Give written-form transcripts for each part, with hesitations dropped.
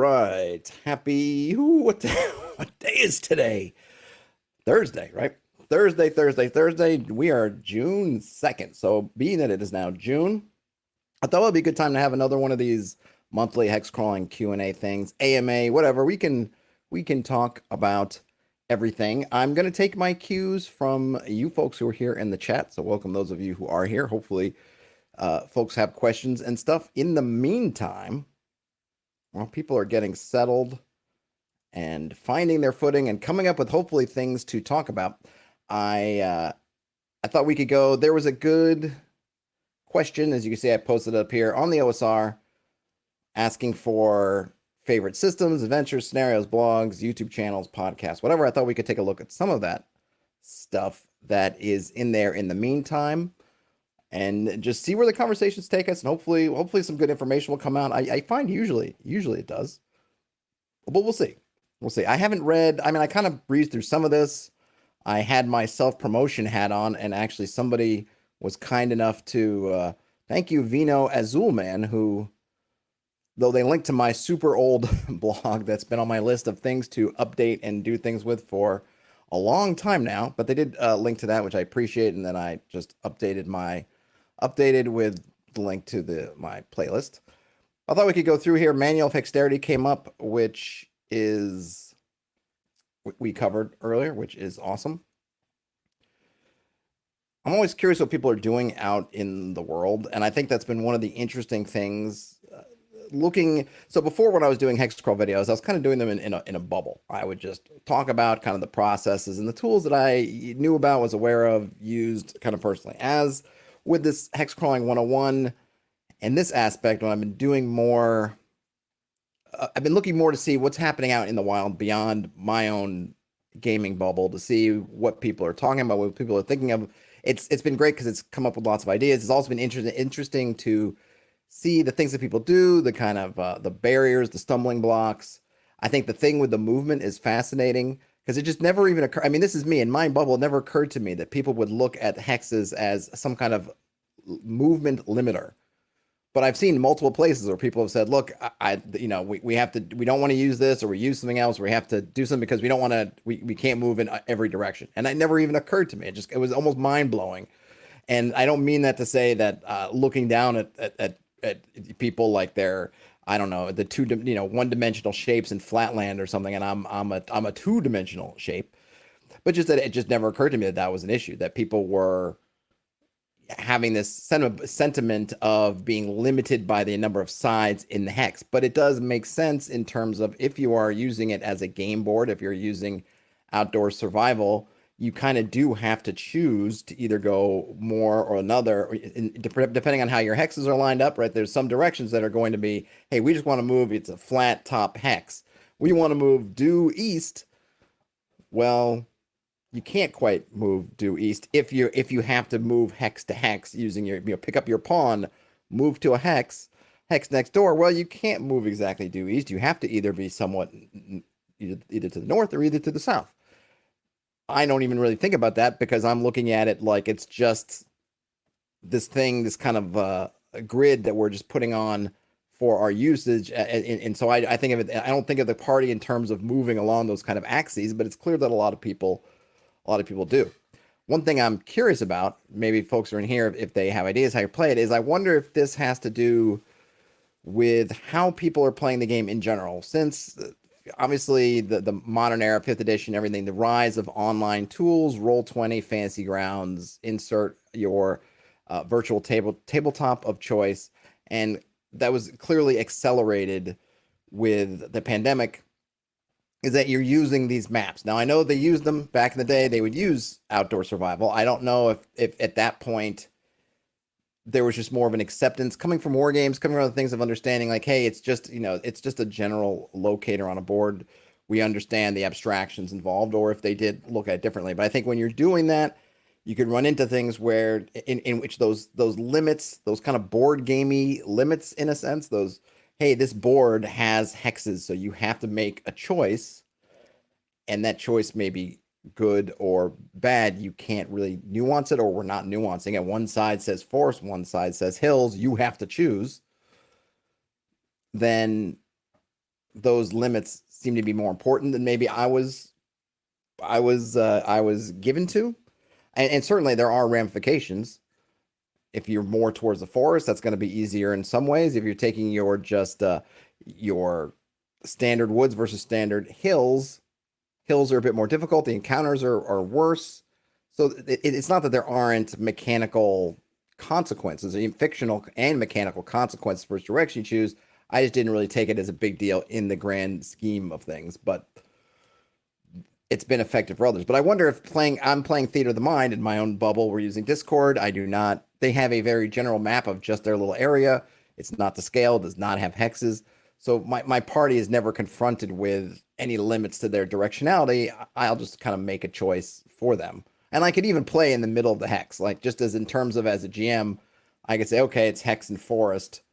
right. Happy, what day is today? Thursday, right? Thursday. We are June 2nd. So being that it is now June, I thought it would be a good time to have another one of these monthly hex crawling Q&A things, AMA, whatever. We can talk about everything. I'm going to take my cues from you folks who are here in the chat. So welcome those of you who are here. Hopefully, folks have questions and stuff. In the meantime, while people are getting settled and finding their footing and coming up with hopefully things to talk about, I thought we could go. There was a good question, as you can see, I posted it up here on the OSR, asking for favorite systems, adventures, scenarios, blogs, YouTube channels, podcasts, whatever. I thought we could take a look at some of that stuff that is in there in the meantime, and just see where the conversations take us, and hopefully some good information will come out. I find usually it does, but we'll see. I haven't read. I mean, I kind of breezed through some of this. I had my self-promotion hat on, and actually somebody was kind enough to thank you, Vino Azulman, who, though they linked to my super old blog that's been on my list of things to update and do things with for a long time now, but they did link to that, which I appreciate, and then I just updated with the link to my playlist. I thought we could go through here. Manual of Hexterity came up, which is we covered earlier, which is awesome. I'm always curious what people are doing out in the world, and I think that's been one of the interesting things. So before, when I was doing Hexcrawl videos, I was kind of doing them in a bubble. I would just talk about kind of the processes and the tools that I knew about, was aware of, used kind of personally. As with this Hexcrawling 101 and this aspect, when I've been doing more, I've been looking more to see what's happening out in the wild beyond my own gaming bubble, to see what people are talking about, what people are thinking of. It's been great because it's come up with lots of ideas. It's also been interesting to see the things that people do, the kind of the barriers, the stumbling blocks. I think the thing with the movement is fascinating because it just never even occurred. I mean, this is me in my bubble. It never occurred to me that people would look at hexes as some kind of movement limiter. But I've seen multiple places where people have said, "Look, we have to. We don't want to use this, or we use something else. Or we have to do something because we don't want to. We can't move in every direction." And that never even occurred to me. It was almost mind blowing. And I don't mean that to say that looking down at people like they're, I don't know, the one-dimensional shapes in Flatland or something, and I'm a two-dimensional shape, but just that it just never occurred to me that was an issue, that people were having this sentiment of being limited by the number of sides in the hex. But it does make sense in terms of, if you are using it as a game board, if you're using outdoor survival, you kind of do have to choose to either go more or another, depending on how your hexes are lined up, right? There's some directions that are going to be, hey, we just want to move, it's a flat top hex. We want to move due east. Well, you can't quite move due east if you have to move hex to hex using your, pick up your pawn, move to a hex next door. Well, you can't move exactly due east. You have to either be somewhat either to the north or either to the south. I don't even really think about that because I'm looking at it like it's just this thing, this kind of a grid that we're just putting on for our usage. And so I think of it, I don't think of the party in terms of moving along those kind of axes, but it's clear that a lot of people do. One thing I'm curious about, maybe folks are in here if they have ideas how you play it, is I wonder if this has to do with how people are playing the game in general. Since obviously the modern era, 5th edition, everything, the rise of online tools, Roll20, Fantasy Grounds, insert your virtual tabletop of choice, and that was clearly accelerated with the pandemic, is that you're using these maps. Now, I know they used them back in the day. They would use outdoor survival. I don't know if at that point there was just more of an acceptance coming from war games, coming from other things of understanding, like, hey, it's just a general locator on a board. We understand the abstractions involved, or if they did look at it differently. But I think when you're doing that, you could run into things where in which those limits, those kind of board gamey limits, in a sense, those, hey, this board has hexes, so you have to make a choice, and that choice may be good or bad. You can't really nuance it, or we're not nuancing it. One side says forest, one side says hills. You have to choose. Then those limits seem to be more important than maybe I was given to. And certainly there are ramifications. If you're more towards the forest, that's going to be easier in some ways. If you're taking your standard woods versus standard hills, hills are a bit more difficult. The encounters are worse. So it's not that there aren't mechanical consequences, fictional and mechanical consequences for which direction you choose. I just didn't really take it as a big deal in the grand scheme of things, but it's been effective for others. But I wonder if I'm playing Theater of the Mind in my own bubble. We're using Discord. I do not. They have a very general map of just their little area. It's not to scale. Does not have hexes. So my party is never confronted with any limits to their directionality. I'll just kind of make a choice for them. And I could even play in the middle of the hex, like just as in terms of as a GM, I could say, okay, it's hex and forest,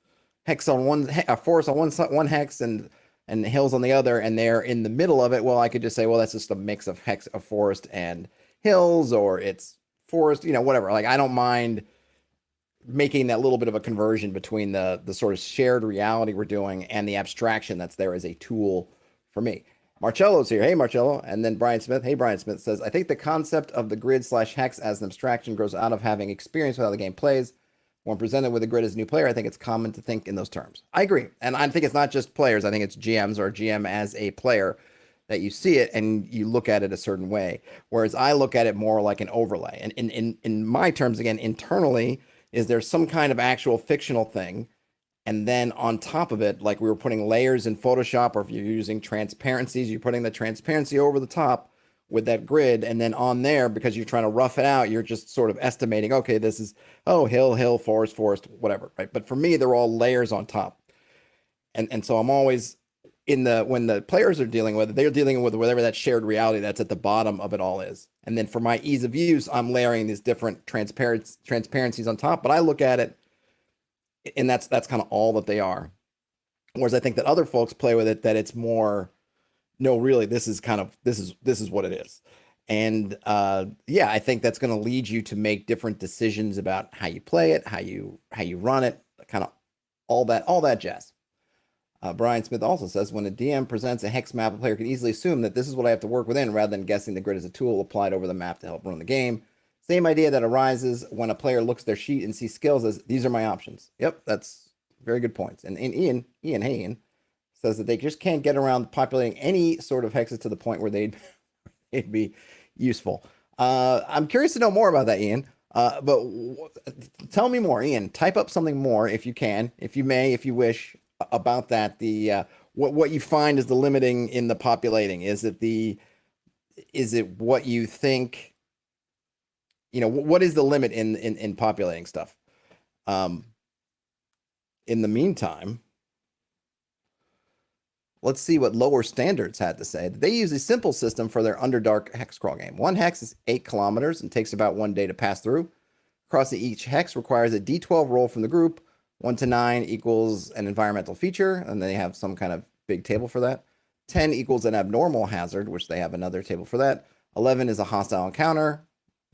hex on one, forest on one hex and hills on the other, and they're in the middle of it. Well, I could just say, well, that's just a mix of forest and hills, or it's forest, whatever. Like I don't mind making that little bit of a conversion between the sort of shared reality we're doing and the abstraction that's there as a tool for me. Marcello's here. Hey, Marcello. And then Brian Smith. Hey, Brian Smith says, I think the concept of the grid/hex as an abstraction grows out of having experience with how the game plays. When presented with a grid as a new player, I think it's common to think in those terms. I agree. And I think it's not just players. I think it's GMs or GM as a player that you see it and you look at it a certain way. Whereas I look at it more like an overlay. And in my terms, again, internally, is there some kind of actual fictional thing? And then on top of it, like we were putting layers in Photoshop, or if you're using transparencies, you're putting the transparency over the top with that grid. And then on there, because you're trying to rough it out, you're just sort of estimating, okay, this is, hill, forest, whatever, right? But for me, they're all layers on top. And so I'm always when the players are dealing with it, they're dealing with whatever that shared reality that's at the bottom of it all is. And then for my ease of use, I'm layering these different transparencies on top, but I look at it and that's kind of all that they are. Whereas I think that other folks play with it, that it's more, no, really, this is what it is. And I think that's going to lead you to make different decisions about how you play it, how you run it, kind of all that jazz. Brian Smith also says, when a DM presents a hex map, a player can easily assume that this is what I have to work within, rather than guessing the grid as a tool applied over the map to help run the game. Same idea that arises when a player looks at their sheet and sees skills as, these are my options. Yep, that's very good points. And Ian says that they just can't get around populating any sort of hexes to the point where they'd be useful. I'm curious to know more about that, Ian. But tell me more, Ian. Type up something more if you can, if you may, if you wish, about that. The what you find is the limiting in the populating. Is it what you think? What is the limit in populating stuff? In the meantime, let's see what Lower Standards had to say. They use a simple system for their Underdark Hexcrawl game. One hex is 8 kilometers and takes about 1 day to pass through. Crossing each hex requires a D12 roll from the group. 1 to 9 equals an environmental feature, and they have some kind of big table for that. 10 equals an abnormal hazard, which they have another table for that. 11 is a hostile encounter.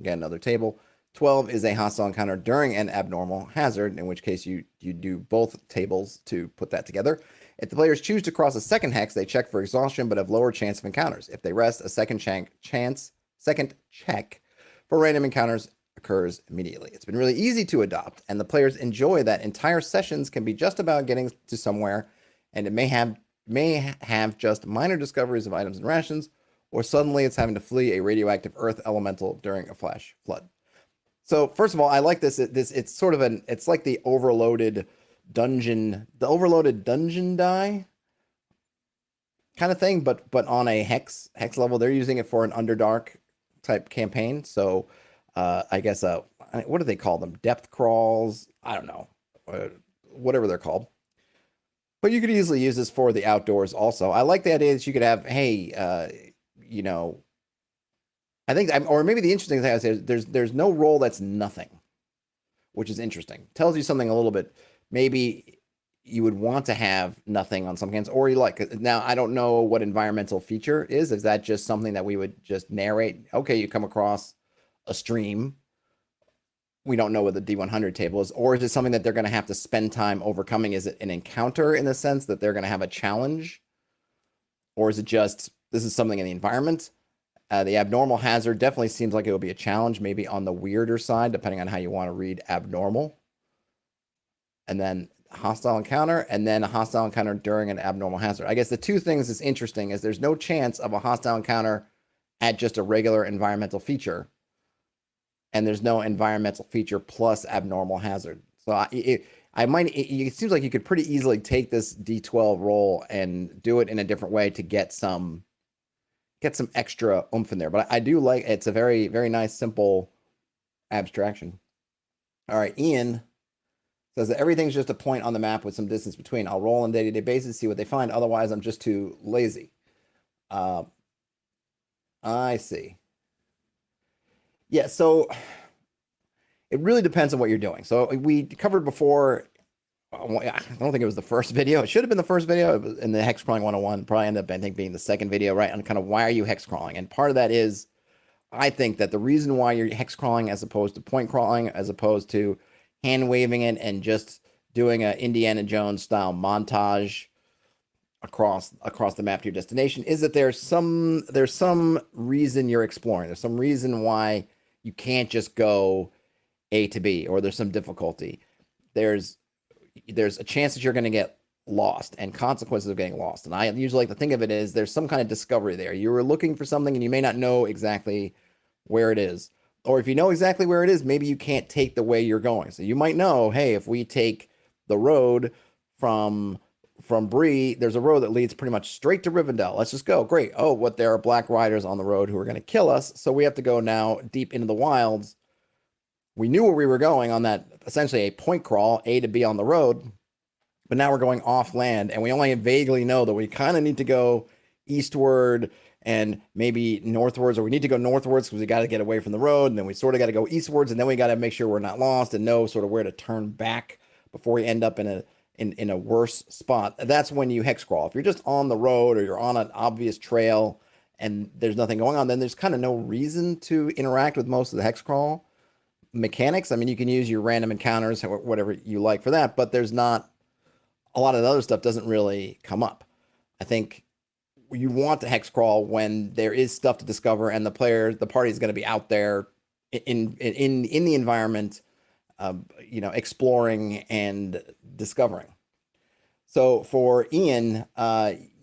Again, another table. 12 is a hostile encounter during an abnormal hazard, in which case you do both tables to put that together. If the players choose to cross a second hex, they check for exhaustion but have lower chance of encounters. If they rest, a second check for random encounters occurs immediately. It's been really easy to adopt, and the players enjoy that entire sessions can be just about getting to somewhere, and it may have just minor discoveries of items and rations, or suddenly it's having to flee a radioactive earth elemental during a flash flood. So first of all, I like this. It's sort of it's like the overloaded dungeon die kind of thing, but on a hex level. They're using it for an Underdark type campaign. So I guess what do they call them? Depth crawls? I don't know, whatever they're called. But you could easily use this for the outdoors also. I like the idea that you could have, I think, or maybe the interesting thing is there's no role that's nothing, which is interesting. Tells you something a little bit. Maybe you would want to have nothing on some games, or you like. Now, I don't know what environmental feature is. Is that just something that we would just narrate? Okay, you come across a stream. We don't know what the D100 table is, or is it something that they're going to have to spend time overcoming? Is it an encounter in the sense that they're going to have a challenge Or is it just this is something in the environment? The abnormal hazard definitely seems like it would be a challenge, maybe on the weirder side, depending on how you want to read abnormal. And then hostile encounter, and then a hostile encounter during an abnormal hazard. I guess the two things that's interesting is there's no chance of a hostile encounter at just a regular environmental feature, and there's no environmental feature plus abnormal hazard. So it seems like you could pretty easily take this D12 roll and do it in a different way to get some extra oomph in there. But I do like it's a very, very nice, simple abstraction. All right, Ian says that everything's just a point on the map with some distance between. I'll roll on a day-to-day basis, see what they find. Otherwise, I'm just too lazy. I see. Yeah, so it really depends on what you're doing. So we covered before, I don't think it was the first video. It should have been the first video. It was in the Hexcrawling 101. Probably ended up, I think, being the second video, right? On kind of why are you hexcrawling? And part of that is, I think that the reason why you're hexcrawling as opposed to point crawling, as opposed to hand waving it and just doing a Indiana Jones style montage across the map to your destination, is that there's some reason you're exploring. There's some reason why you can't just go A to B, or there's some difficulty. There's a chance that you're going to get lost and consequences of getting lost. And I usually like to think of it as there's some kind of discovery there. You were looking for something and you may not know exactly where it is. Or if you know exactly where it is, maybe you can't take the way you're going. So you might know, hey, if we take the road from Bree, there's a road that leads pretty much straight to Rivendell. Let's just go. Great. Oh, what there are black riders on the road who are going to kill us. So we have to go now deep into the wilds. We knew where we were going on that, essentially a point crawl, A to B on the road. But now we're going off land, and we only vaguely know that we kind of need to go eastward and maybe northwards, or we need to go northwards because we got to get away from the road, and then we sort of got to go eastwards, and then we got to make sure we're not lost and know sort of where to turn back before we end up in a worse spot. That's when you hex crawl. If you're just on the road or you're on an obvious trail and there's nothing going on, then there's kind of no reason to interact with most of the hex crawl mechanics. I mean, you can use your random encounters, whatever you like for that, but there's not a lot of the other stuff doesn't really come up. I think you want to hex crawl when there is stuff to discover and the party is going to be out there in the environment, exploring and discovering. So for Ian,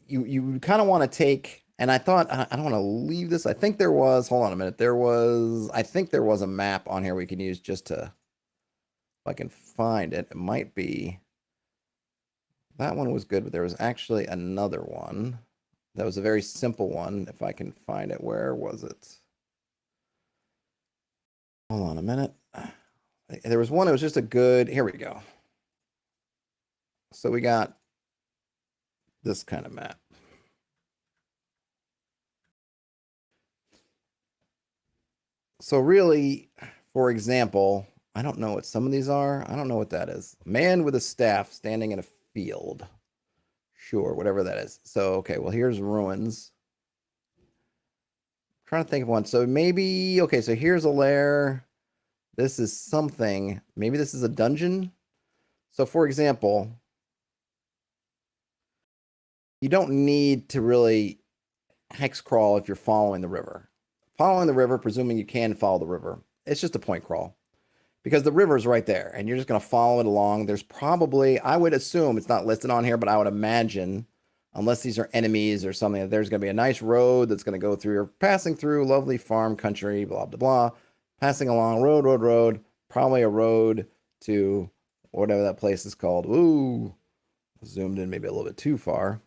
you kind of want to take, and I thought, I don't want to leave this. I think there was, hold on a minute. I think there was a map on here we can use just to, if I can find it, it might be, that one was good, but there was actually another one. That was a very simple one. If I can find it, where was it? Hold on a minute. There was one, it was just a good, here we go. So we got this kind of map. So really, for example, I don't know what some of these are. I don't know what that is. Man with a staff standing in a field. Sure, whatever that is. So, okay, well, here's ruins. I'm trying to think of one. So maybe, okay, so here's a lair. This is something. Maybe this is a dungeon. So, for example, you don't need to really hex crawl if you're following the river. Following the river, presuming you can follow the river, it's just a point crawl. Because the river's right there, and you're just going to follow it along. There's probably, I would assume, it's not listed on here, but I would imagine, unless these are enemies or something, there's going to be a nice road that's going to go through. You're passing through lovely farm country, blah, blah, blah. Passing along, road. Probably a road to whatever that place is called. Ooh, zoomed in maybe a little bit too far.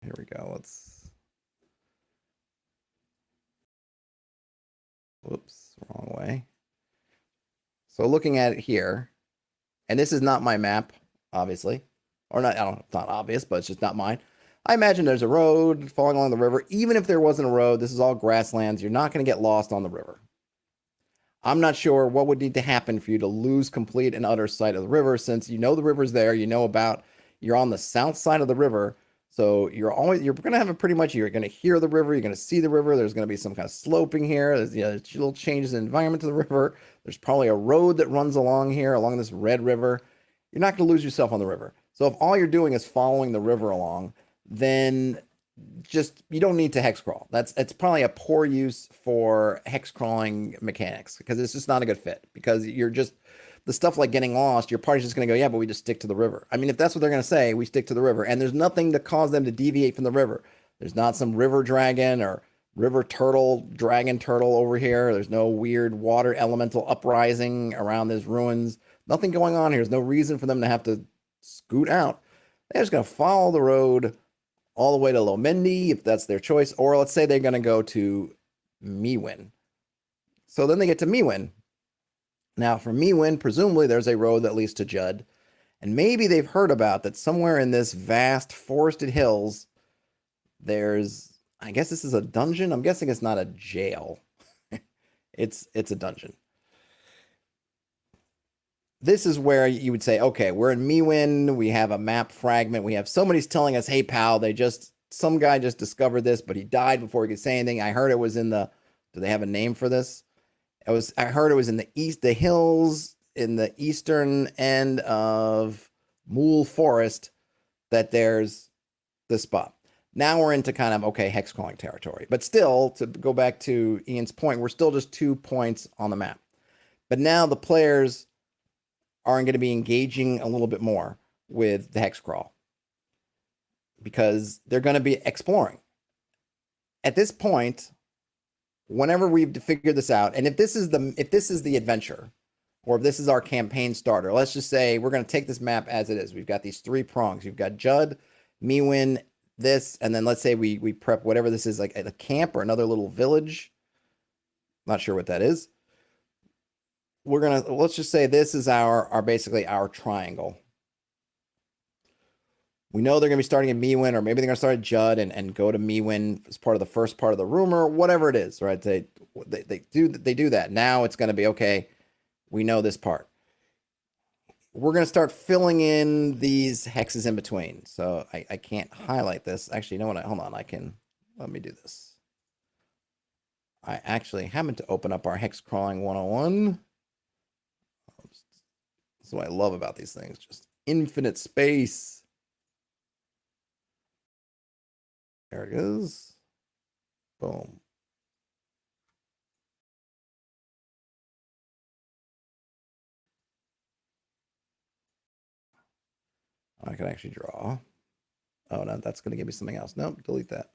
Here we go. Whoops, wrong way. So looking at it here, and this is not my map, obviously, or not, it's not obvious, but it's just not mine. I imagine there's a road falling along the river. Even if there wasn't a road, this is all grasslands. You're not going to get lost on the river. I'm not sure what would need to happen for you to lose complete and utter sight of the river, since you know the river's there, you're on the south side of the river. So you're going to have you're going to hear the river, you're going to see the river. There's going to be some kind of sloping here. There's little changes in environment to the river. There's probably a road that runs along here, along this red river. You're not going to lose yourself on the river. So if all you're doing is following the river along, then just you don't need to hex crawl. It's probably a poor use for hex crawling mechanics because it's just not a good fit. Because you're just the stuff like getting lost, your party's just going to go, yeah, but we just stick to the river. I mean, if that's what they're going to say, we stick to the river, and there's nothing to cause them to deviate from the river. There's not some river dragon or river turtle, dragon turtle over here. There's no weird water elemental uprising around these ruins. Nothing going on here. There's no reason for them to have to scoot out. They're just going to follow the road all the way to Lomendi, if that's their choice. Or let's say they're going to go to Mewin. So then they get to Mewin. Now, from Mewin, presumably there's a road that leads to Judd. And maybe they've heard about that somewhere in this vast forested hills, there's, I guess this is a dungeon. I'm guessing it's not a jail. It's a dungeon. This is where you would say, okay, we're in Mewin. We have a map fragment. We have somebody's telling us, hey, pal, some guy just discovered this, but he died before he could say anything. I heard it was in the, do they have a name for this? I heard it was in the hills in the eastern end of Mool Forest that there's this spot. Now we're into kind of, okay, hexcrawling territory. But still, to go back to Ian's point, we're still just 2 points on the map. But now the players are going to be engaging a little bit more with the hex crawl because they're going to be exploring. At this point, whenever we've figured this out, and if this is the adventure, or if this is our campaign starter, let's just say we're going to take this map as it is. We've got these 3 prongs. You've got Judd, Mewin, this, and then let's say we prep whatever this is, like a camp or another little village. Not sure what that is. Let's just say this is our basically our triangle. We know they're going to be starting at Mewin, or maybe they're going to start at Judd and go to Mewin as part of the first part of the rumor, whatever it is, right? They do that. Now it's going to be, okay, we know this part. We're going to start filling in these hexes in between. So I can't highlight this. Actually, you know what? Hold on. Let me do this. I actually happened to open up our Hexcrawling 101. That's what I love about these things. Just infinite space. There it is. Boom. I can actually draw. Oh, no, that's going to give me something else. Nope, delete that.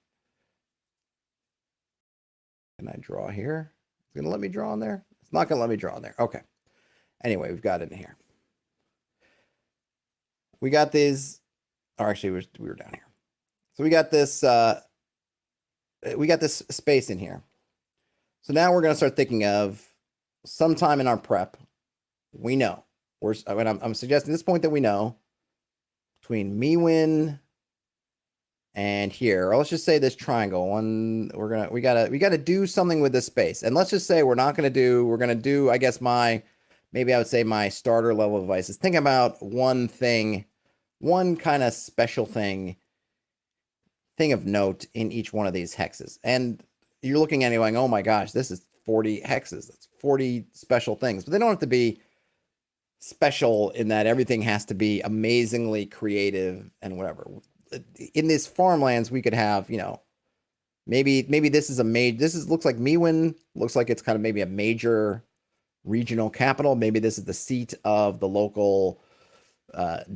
Can I draw here? It's going to let me draw in there? It's not going to let me draw in there. Okay. Anyway, we've got it in here. We got these, or actually we were down here. So we got this space in here. So now we're going to start thinking of sometime in our prep, we know. I'm suggesting at this point that we know between Mewin and here, or let's just say this triangle one, we gotta do something with this space. And let's just say we're gonna do, I guess maybe I would say my starter level advice is think about one thing, one kind of special thing of note in each one of these hexes. And you're looking at it going, oh my gosh, this is 40 hexes. That's 40 special things. But they don't have to be special in that everything has to be amazingly creative and whatever. In these farmlands, we could have, maybe this is looks like Mewin, looks like it's kind of maybe a major regional capital. Maybe this is the seat of the local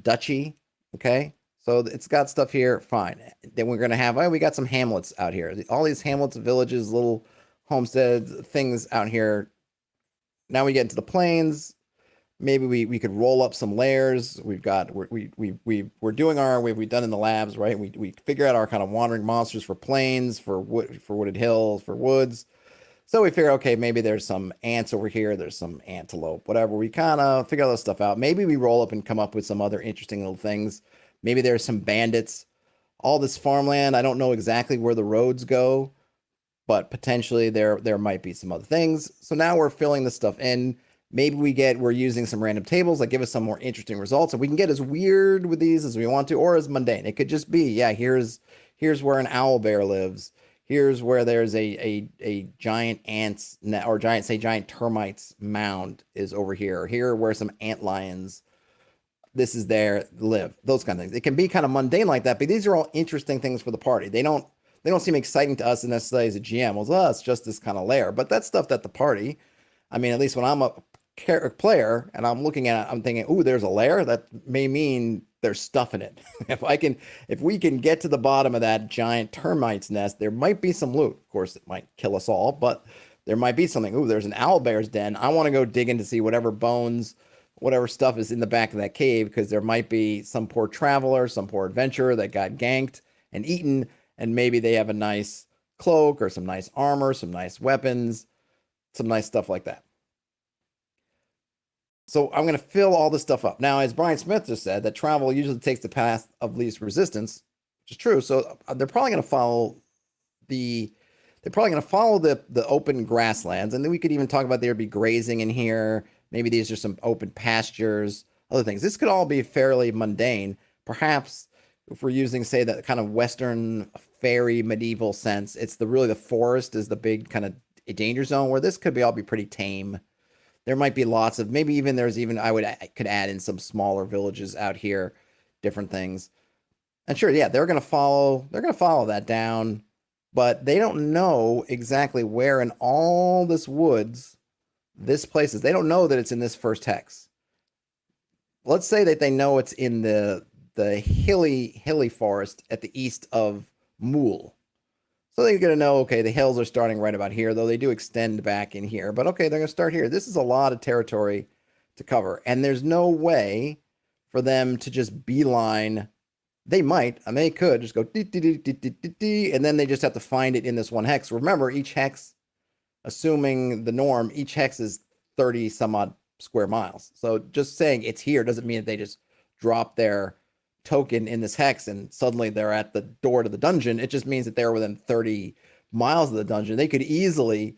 duchy. Okay. So it's got stuff here. Fine. Then we're going to have, we got some hamlets out here. All these hamlets, villages, little homesteads, things out here. Now we get into the plains. Maybe we could roll up some layers. We're doing we've done in the labs, right? We figure out our kind of wandering monsters for plains, for wooded hills, for woods. So we figure, okay, maybe there's some ants over here. There's some antelope, whatever. We kind of figure all this stuff out. Maybe we roll up and come up with some other interesting little things. Maybe there's some bandits. All this farmland, I don't know exactly where the roads go, but potentially there might be some other things. So now we're filling this stuff in. Maybe we're using some random tables that give us some more interesting results. And we can get as weird with these as we want to, or as mundane. It could just be, yeah, here's where an owl bear lives. Here's where there's a giant ants, or giant termites mound is over here. Here where some ant lions this is there, live, those kind of things. It can be kind of mundane like that, but these are all interesting things for the party. They don't seem exciting to us necessarily as a GM. Well, it's just this kind of layer, but that's stuff that the party, I mean, at least when I'm a player and I'm looking at it, I'm thinking, ooh, there's a layer that may mean there's stuff in it. If we can get to the bottom of that giant termite's nest, there might be some loot. Of course, it might kill us all, but there might be something. Ooh, there's an owl bear's den. I want to go dig in to see whatever bones, whatever stuff is in the back of that cave, because there might be some poor traveler, some poor adventurer that got ganked and eaten, and maybe they have a nice cloak or some nice armor, some nice weapons, some nice stuff like that. So I'm going to fill all this stuff up. Now, as Brian Smith just said, that travel usually takes the path of least resistance, which is true. So they're probably going to follow the open grasslands. And then we could even talk about there'd be grazing in here. Maybe these are some open pastures, other things. This could all be fairly mundane. Perhaps if we're using, say, that kind of Western fairy medieval sense, it's really the forest is the big kind of danger zone, where this could all be pretty tame. There might be lots of, maybe even I could add in some smaller villages out here, different things. And sure, yeah, they're going to follow that down, but they don't know exactly where in all this woods this place is. They don't know that it's in this first hex. Let's say that they know it's in the hilly forest at the east of Mool. So they're going to know, okay, the hills are starting right about here, though they do extend back in here. But okay, they're going to start here. This is a lot of territory to cover. And there's no way for them to just beeline. They might, and they could just go, and then they just have to find it in this one hex. Remember, each hex, assuming the norm, each hex is 30 some odd square miles. So just saying it's here doesn't mean that they just drop their token in this hex and suddenly they're at the door to the dungeon. It just means that they're within 30 miles of the dungeon. They could easily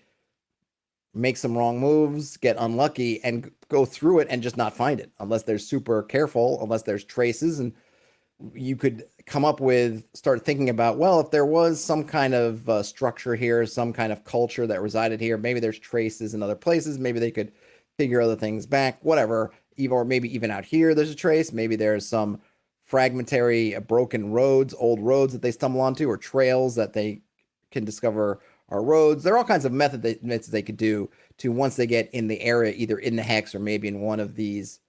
make some wrong moves, get unlucky, and go through it and just not find it unless they're super careful, unless there's traces. And you could start thinking about, well, if there was some kind of structure here, some kind of culture that resided here, maybe there's traces in other places, maybe they could figure other things back, whatever, or maybe even out here there's a trace, maybe there's some fragmentary broken roads, old roads that they stumble onto, or trails that they can discover are roads. There are all kinds of methods they could do to, once they get in the area, either in the hex or maybe in one of these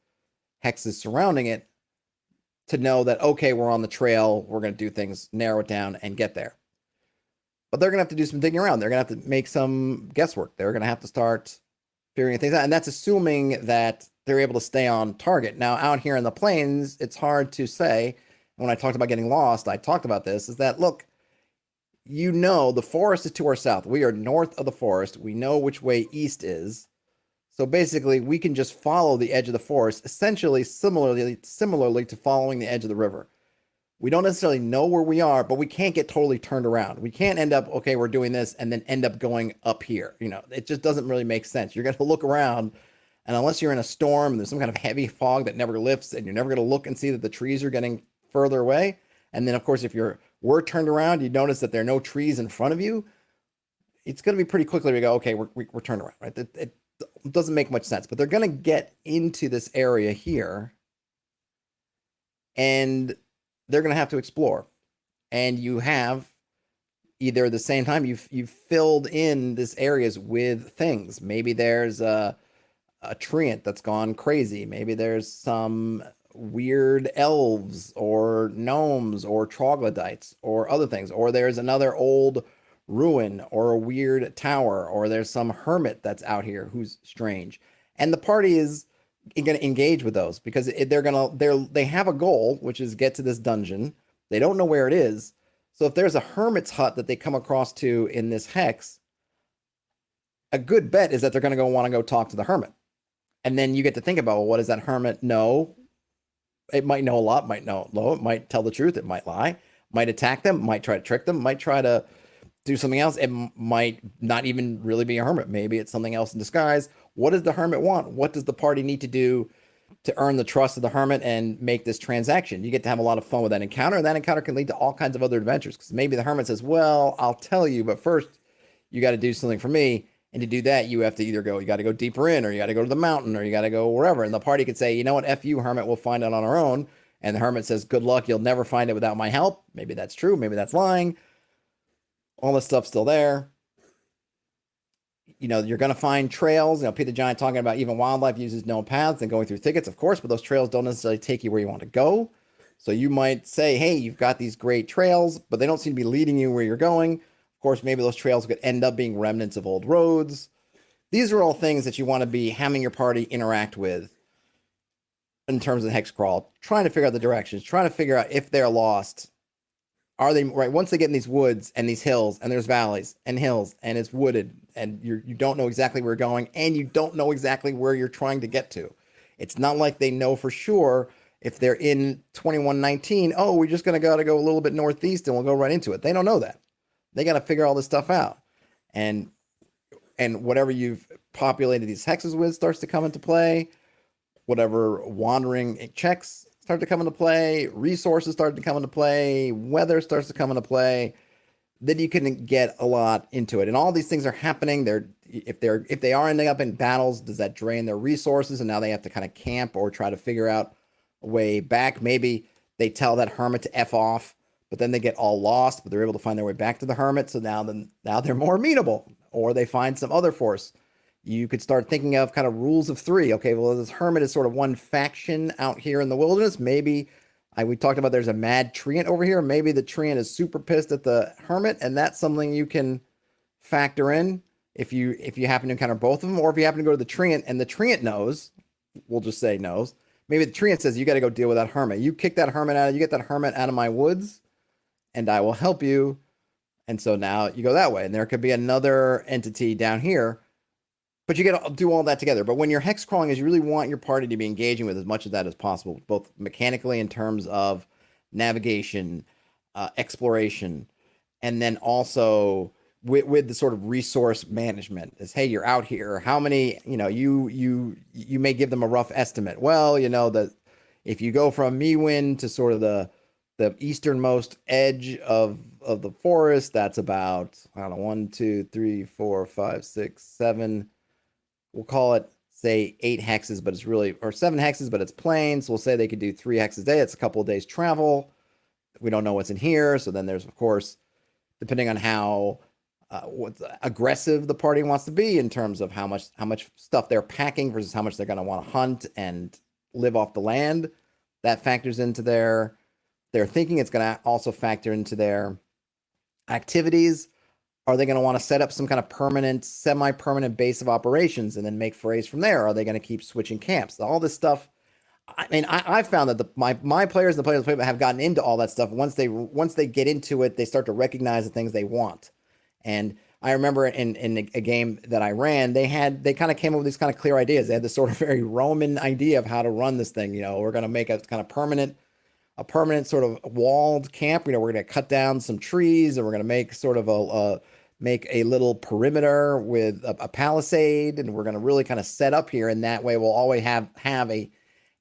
hexes surrounding it, to know that, okay, we're on the trail, we're going to do things, narrow it down, and get there. But they're going to have to do some digging around. They're going to have to make some guesswork. They're going to have to start figuring things out. And that's assuming that they're able to stay on target. Now, out here in the plains, it's hard to say. When I talked about getting lost, I talked about this, is that, look, the forest is to our south. We are north of the forest. We know which way east is. So basically, we can just follow the edge of the forest, essentially similarly to following the edge of the river. We don't necessarily know where we are, but we can't get totally turned around. We can't end up, okay, we're doing this, and then end up going up here. It just doesn't really make sense. You're going to look around, and unless you're in a storm, and there's some kind of heavy fog that never lifts, and you're never going to look and see that the trees are getting further away. And then, of course, if we're turned around, you notice that there are no trees in front of you. It's going to be pretty quickly we go, okay, we're turned around, right? It doesn't make much sense, but they're going to get into this area here, and they're going to have to explore. And you have either at the same time you've filled in this areas with things. Maybe there's a treant that's gone crazy. Maybe there's some weird elves or gnomes or troglodytes or other things, or there's another old ruin or a weird tower, or there's some hermit that's out here who's strange. And the party is going to engage with those because they have a goal, which is get to this dungeon. They don't know where it is. So if there's a hermit's hut that they come across to in this hex, a good bet is that they're going to want to go talk to the hermit. And then you get to think about, well, what does that hermit know? It might know a lot, might know low, it might tell the truth, it might lie, might attack them, might try to trick them, might try to do something else. It might not even really be a hermit. Maybe it's something else in disguise. What does the hermit want? What does the party need to do to earn the trust of the hermit and make this transaction? You get to have a lot of fun with that encounter, and that encounter can lead to all kinds of other adventures, because maybe the hermit says, well, I'll tell you, but first you got to do something for me. And to do that, you have to either you got to go deeper in, or you got to go to the mountain, or you got to go wherever. And the party could say, you know what, F you, Hermit, we'll find it on our own. And the Hermit says, good luck, you'll never find it without my help. Maybe that's true, maybe that's lying. All this stuff's still there. You're going to find trails. Peter the Giant talking about even wildlife uses known paths and going through thickets, of course, but those trails don't necessarily take you where you want to go. So you might say, hey, you've got these great trails, but they don't seem to be leading you where you're going. Of course, maybe those trails could end up being remnants of old roads. These are all things that you want to be having your party interact with in terms of the Hexcrawl, trying to figure out the directions, trying to figure out if they're lost. Are they right? Once they get in these woods and these hills, and there's valleys and hills, and it's wooded, and you don't know exactly where you're going, and you don't know exactly where you're trying to get to. It's not like they know for sure if they're in 2119. Oh, we're just going to go a little bit northeast and we'll go right into it. They don't know that. They got to figure all this stuff out, and whatever you've populated these hexes with starts to come into play. Whatever wandering checks start to come into play, resources start to come into play, weather starts to come into play, then you can get a lot into it. And all these things are happening. If they are ending up in battles, does that drain their resources? And now they have to kind of camp or try to figure out a way back. Maybe they tell that Hermit to F off, but then they get all lost, but they're able to find their way back to the Hermit. So now they're more amenable, or they find some other force. You could start thinking of kind of rules of three. Okay, well, this Hermit is sort of one faction out here in the wilderness. Maybe we talked about there's a mad treant over here. Maybe the treant is super pissed at the Hermit, and that's something you can factor in if you happen to encounter both of them, or if you happen to go to the treant and the treant knows, we'll just say knows. Maybe the treant says, you got to go deal with that Hermit. You kick that Hermit out, you get that Hermit out of my woods, and I will help you. And so now you go that way, and there could be another entity down here. But you got to do all that together. But when you're hex crawling, is you really want your party to be engaging with as much of that as possible, both mechanically in terms of navigation, exploration, and then also with the sort of resource management. Is, hey, you're out here. How many? You may give them a rough estimate. Well, that if you go from Mewin to sort of the easternmost edge of the forest, that's about, I don't know, 1, 2, 3, 4, 5, 6, 7. We'll call it, say, 8 hexes, but it's really, or 7 hexes, but it's plain. So we'll say they could do 3 hexes a day. It's a couple of days travel. We don't know what's in here. So then there's, of course, depending on how what aggressive the party wants to be in terms of how much stuff they're packing versus how much they're going to want to hunt and live off the land. That factors into their thinking. It's going to also factor into their activities. Are they going to want to set up some kind of permanent, semi-permanent base of operations and then make forays from there? Are they going to keep switching camps? All this stuff. I mean, I found that my players and the players have gotten into all that stuff. Once they get into it, they start to recognize the things they want. And I remember in a game that I ran, they kind of came up with these kind of clear ideas. They had this sort of very Roman idea of how to run this thing. We're going to make a kind of permanent sort of walled camp. We're going to cut down some trees, and we're going to make sort of make a little perimeter with a palisade, and we're going to really kind of set up here. And that way we'll always have a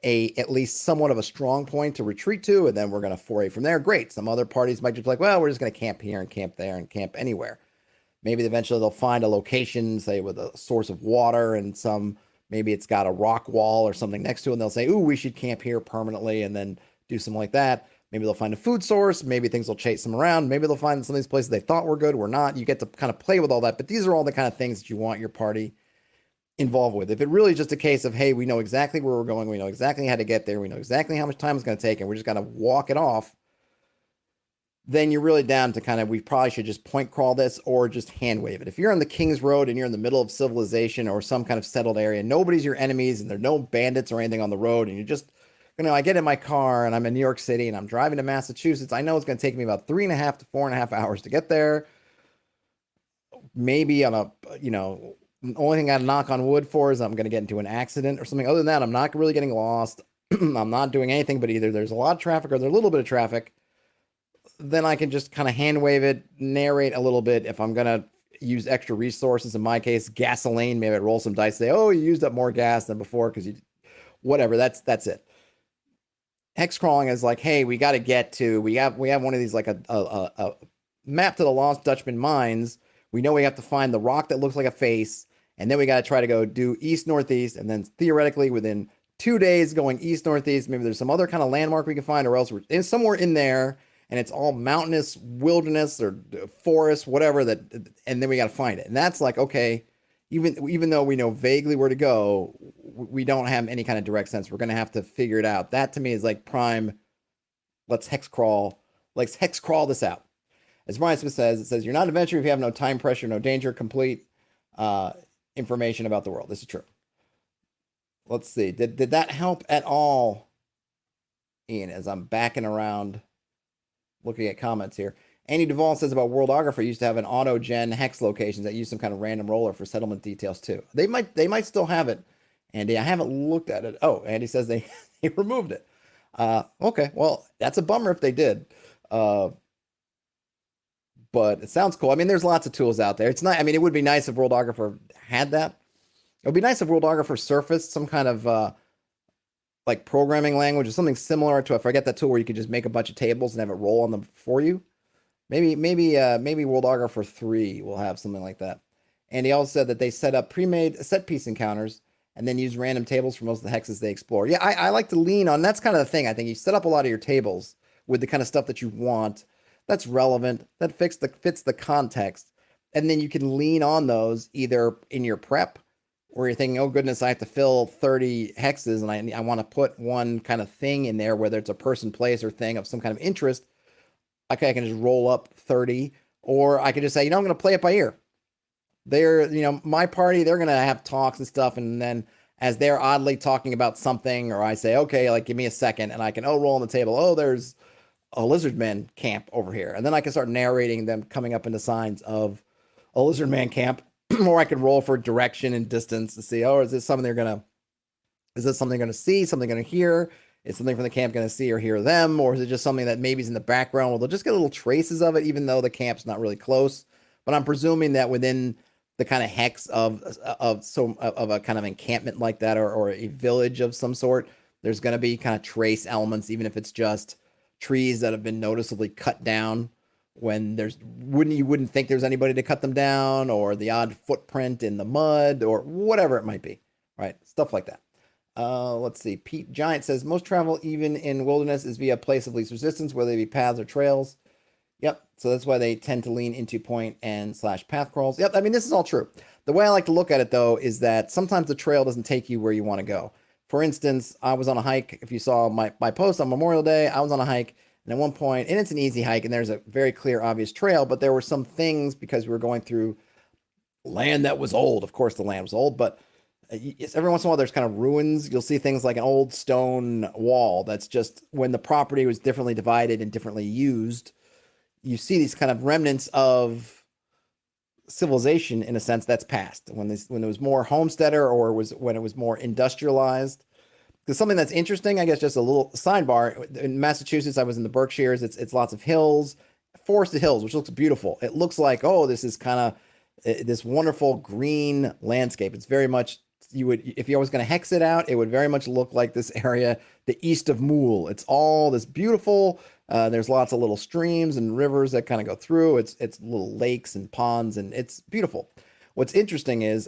at least somewhat of a strong point to retreat to, and then we're going to foray from there. Great. Some other parties might just be like, well, we're just going to camp here and camp there and camp anywhere. Maybe eventually they'll find a location, say with a source of water, and maybe it's got a rock wall or something next to it, and they'll say, ooh, we should camp here permanently, and then do something like that. Maybe they'll find a food source. Maybe things will chase them around. Maybe they'll find some of these places they thought were good were not. You get to kind of play with all that. But these are all the kind of things that you want your party involved with. If it really is just a case of, hey, we know exactly where we're going, we know exactly how to get there, we know exactly how much time it's going to take, and we're just going to walk it off, then you're really down to kind of, we probably should just point crawl this or just hand wave it. If you're on the King's Road and you're in the middle of civilization or some kind of settled area, nobody's your enemies and there's no bandits or anything on the road, and you just, I get in my car and I'm in New York City and I'm driving to Massachusetts. I know it's going to take me about 3.5 to 4.5 hours to get there. Maybe on the only thing I knock on wood for is I'm going to get into an accident or something. Other than that, I'm not really getting lost. I'm not doing anything, but either there's a lot of traffic or there's a little bit of traffic. Then I can just kind of hand wave it, narrate a little bit. If I'm going to use extra resources, in my case, gasoline, maybe I'd roll some dice, say, oh, you used up more gas than before because whatever, that's it. Hex crawling is like, hey, we got to get to, we have one of these, like a map to the Lost Dutchman mines. We know we have to find the rock that looks like a face, and then we got to try to go do east northeast, and then theoretically within 2 days going east northeast, maybe there's some other kind of landmark we can find, or else we're in somewhere in there, and it's all mountainous wilderness or forest, whatever that, and then we got to find it. And that's like, okay, even though we know vaguely where to go, we don't have any kind of direct sense. We're going to have to figure it out. That to me is like prime. Let's hex crawl. Let's hex crawl this out. As Brian Smith says, it says you're not an adventurer if you have no time pressure, no danger, complete information about the world. This is true. Let's see. Did that help at all, Ian? As I'm backing around, looking at comments here. Andy Duvall says about Worldographer used to have an auto-gen hex locations that use some kind of random roller for settlement details too. They might still have it, Andy. I haven't looked at it. Oh, Andy says they removed it. Okay, well, that's a bummer if they did. But it sounds cool. I mean, there's lots of tools out there. It's not. I mean, it would be nice if Worldographer had that. It would be nice if Worldographer surfaced some kind of like programming language or something similar to, I forget that tool where you could just make a bunch of tables and have it roll on them for you. Maybe Worldographer 3 will have something like that. And he also said that they set up pre-made set piece encounters and then use random tables for most of the hexes they explore. Yeah, I like to lean on, that's kind of the thing. I think you set up a lot of your tables with the kind of stuff that you want, that's relevant, that fits the context. And then you can lean on those either in your prep, where you're thinking, oh goodness, I have to fill 30 hexes and I want to put one kind of thing in there, whether it's a person, place, or thing of some kind of interest. Okay, I can just roll up 30, or I can just say, I'm going to play it by ear. They're, my party, they're going to have talks and stuff. And then as they're oddly talking about something, or I say, okay, like give me a second, and I can, roll on the table. Oh, there's a lizard man camp over here. And then I can start narrating them coming up into signs of a lizard man camp, or I can roll for direction and distance to see, is this something they're going to see, something they're going to hear? Is something from the camp going to see or hear them? Or is it just something that maybe is in the background where they'll just get little traces of it, even though the camp's not really close? But I'm presuming that within the kind of hex of a kind of encampment like that, or a village of some sort, there's going to be kind of trace elements, even if it's just trees that have been noticeably cut down when you wouldn't think there's anybody to cut them down, or the odd footprint in the mud, or whatever it might be, right? Stuff like that. Let's see. Pete Giant says most travel, even in wilderness, is via place of least resistance, whether they be paths or trails. Yep. So that's why they tend to lean into point and / path crawls. Yep. I mean, this is all true. The way I like to look at it, though, is that sometimes the trail doesn't take you where you want to go. For instance, I was on a hike. If you saw my post on Memorial Day, I was on a hike, and at one point, and it's an easy hike, and there's a very clear, obvious trail, but there were some things because we were going through land that was old. Of course, the land was old, but every once in a while there's kind of ruins. You'll see things like an old stone wall that's just when the property was differently divided and differently used. You see these kind of remnants of civilization, in a sense, that's past when it was more homesteader, or when it was more industrialized. Because something that's interesting, I guess, just a little sidebar, in Massachusetts, I was in the Berkshires. It's lots of hills, forested hills, which looks beautiful. It looks like, this is kind of this wonderful green landscape. It's very much, if you was going to hex it out, it would very much look like this area, the east of Moole. It's all this beautiful. There's lots of little streams and rivers that kind of go through. It's little lakes and ponds, and it's beautiful. What's interesting is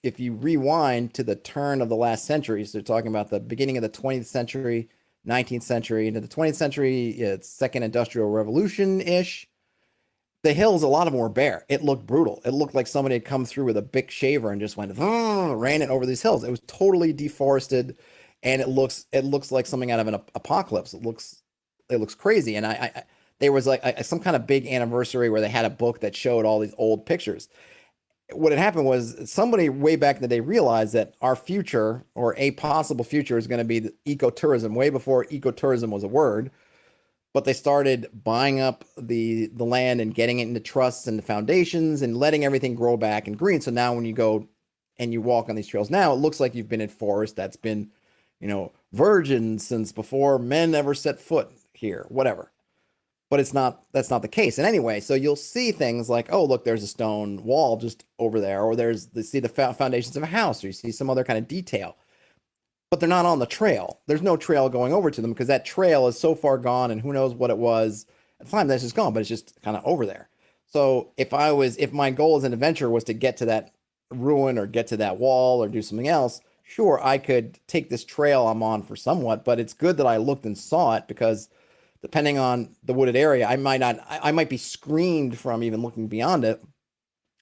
if you rewind to the turn of the last century, so talking about the beginning of the 20th century, 19th century, into the 20th century, it's second industrial revolution-ish. The hills, a lot of them were bare. It looked brutal. It looked like somebody had come through with a Bic shaver and just ran it over these hills. It was totally deforested, and it looks like something out of an apocalypse. It looks crazy. And there was like some kind of big anniversary where they had a book that showed all these old pictures. What had happened was somebody way back in the day realized that our future, or a possible future, is going to be the ecotourism, way before ecotourism was a word. But they started buying up the land and getting it into trusts and the foundations and letting everything grow back and green. So now when you go and you walk on these trails now, it looks like you've been in forest that's been, virgin since before men ever set foot here, whatever. But that's not the case. And anyway, so you'll see things like, oh, look, there's a stone wall just over there, or see the foundations of a house, or you see some other kind of detail. But they're not on the trail. There's no trail going over to them because that trail is so far gone, and who knows what it was at the time. That's just gone, but it's just kind of over there. So if my goal as an adventurer was to get to that ruin or get to that wall or do something else, sure, I could take this trail I'm on for somewhat, but it's good that I looked and saw it because depending on the wooded area, I might not, I might be screened from even looking beyond it,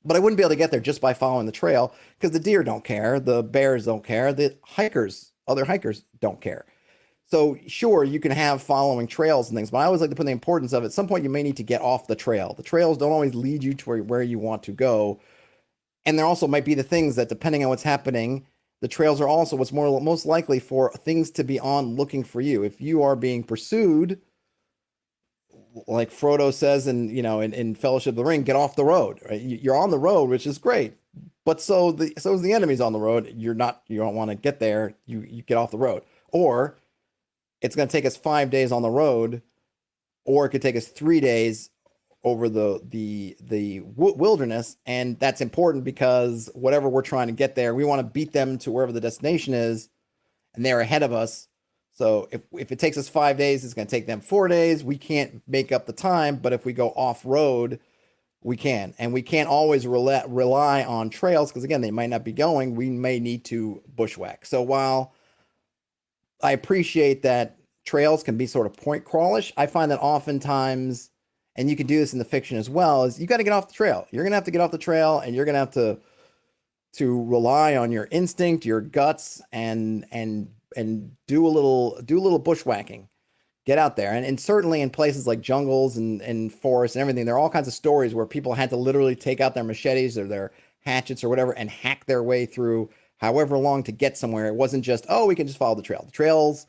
but I wouldn't be able to get there just by following the trail because the deer don't care, the bears don't care, the other hikers don't care. So sure, you can have following trails and things, but I always like to put the importance of at some point you may need to get off the trail. The trails don't always lead you to where you want to go. And there also might be the things that depending on what's happening, the trails are also what's most likely for things to be on looking for you. If you are being pursued, like Frodo says in Fellowship of the Ring, get off the road. Right? You're on the road, which is great. But so is the enemies on the road. You don't want to get there. You get off the road. Or it's going to take us 5 days on the road, or it could take us 3 days over the wilderness, and that's important because whatever we're trying to get there, we want to beat them to wherever the destination is, and they're ahead of us. So if it takes us 5 days, it's going to take them 4 days. We can't make up the time, but if we go off road, we can, and we can't always rely on trails because again, they might not be going. We may need to bushwhack. So while I appreciate that trails can be sort of point crawlish, I find that oftentimes, and you can do this in the fiction as well, is you got to get off the trail. You're going to have to get off the trail, and you're going to have to rely on your instinct, your guts, and do a little bushwhacking. Get out there. And certainly in places like jungles and forests and everything, there are all kinds of stories where people had to literally take out their machetes or their hatchets or whatever and hack their way through however long to get somewhere. It wasn't just, oh, we can just follow the trail. The trails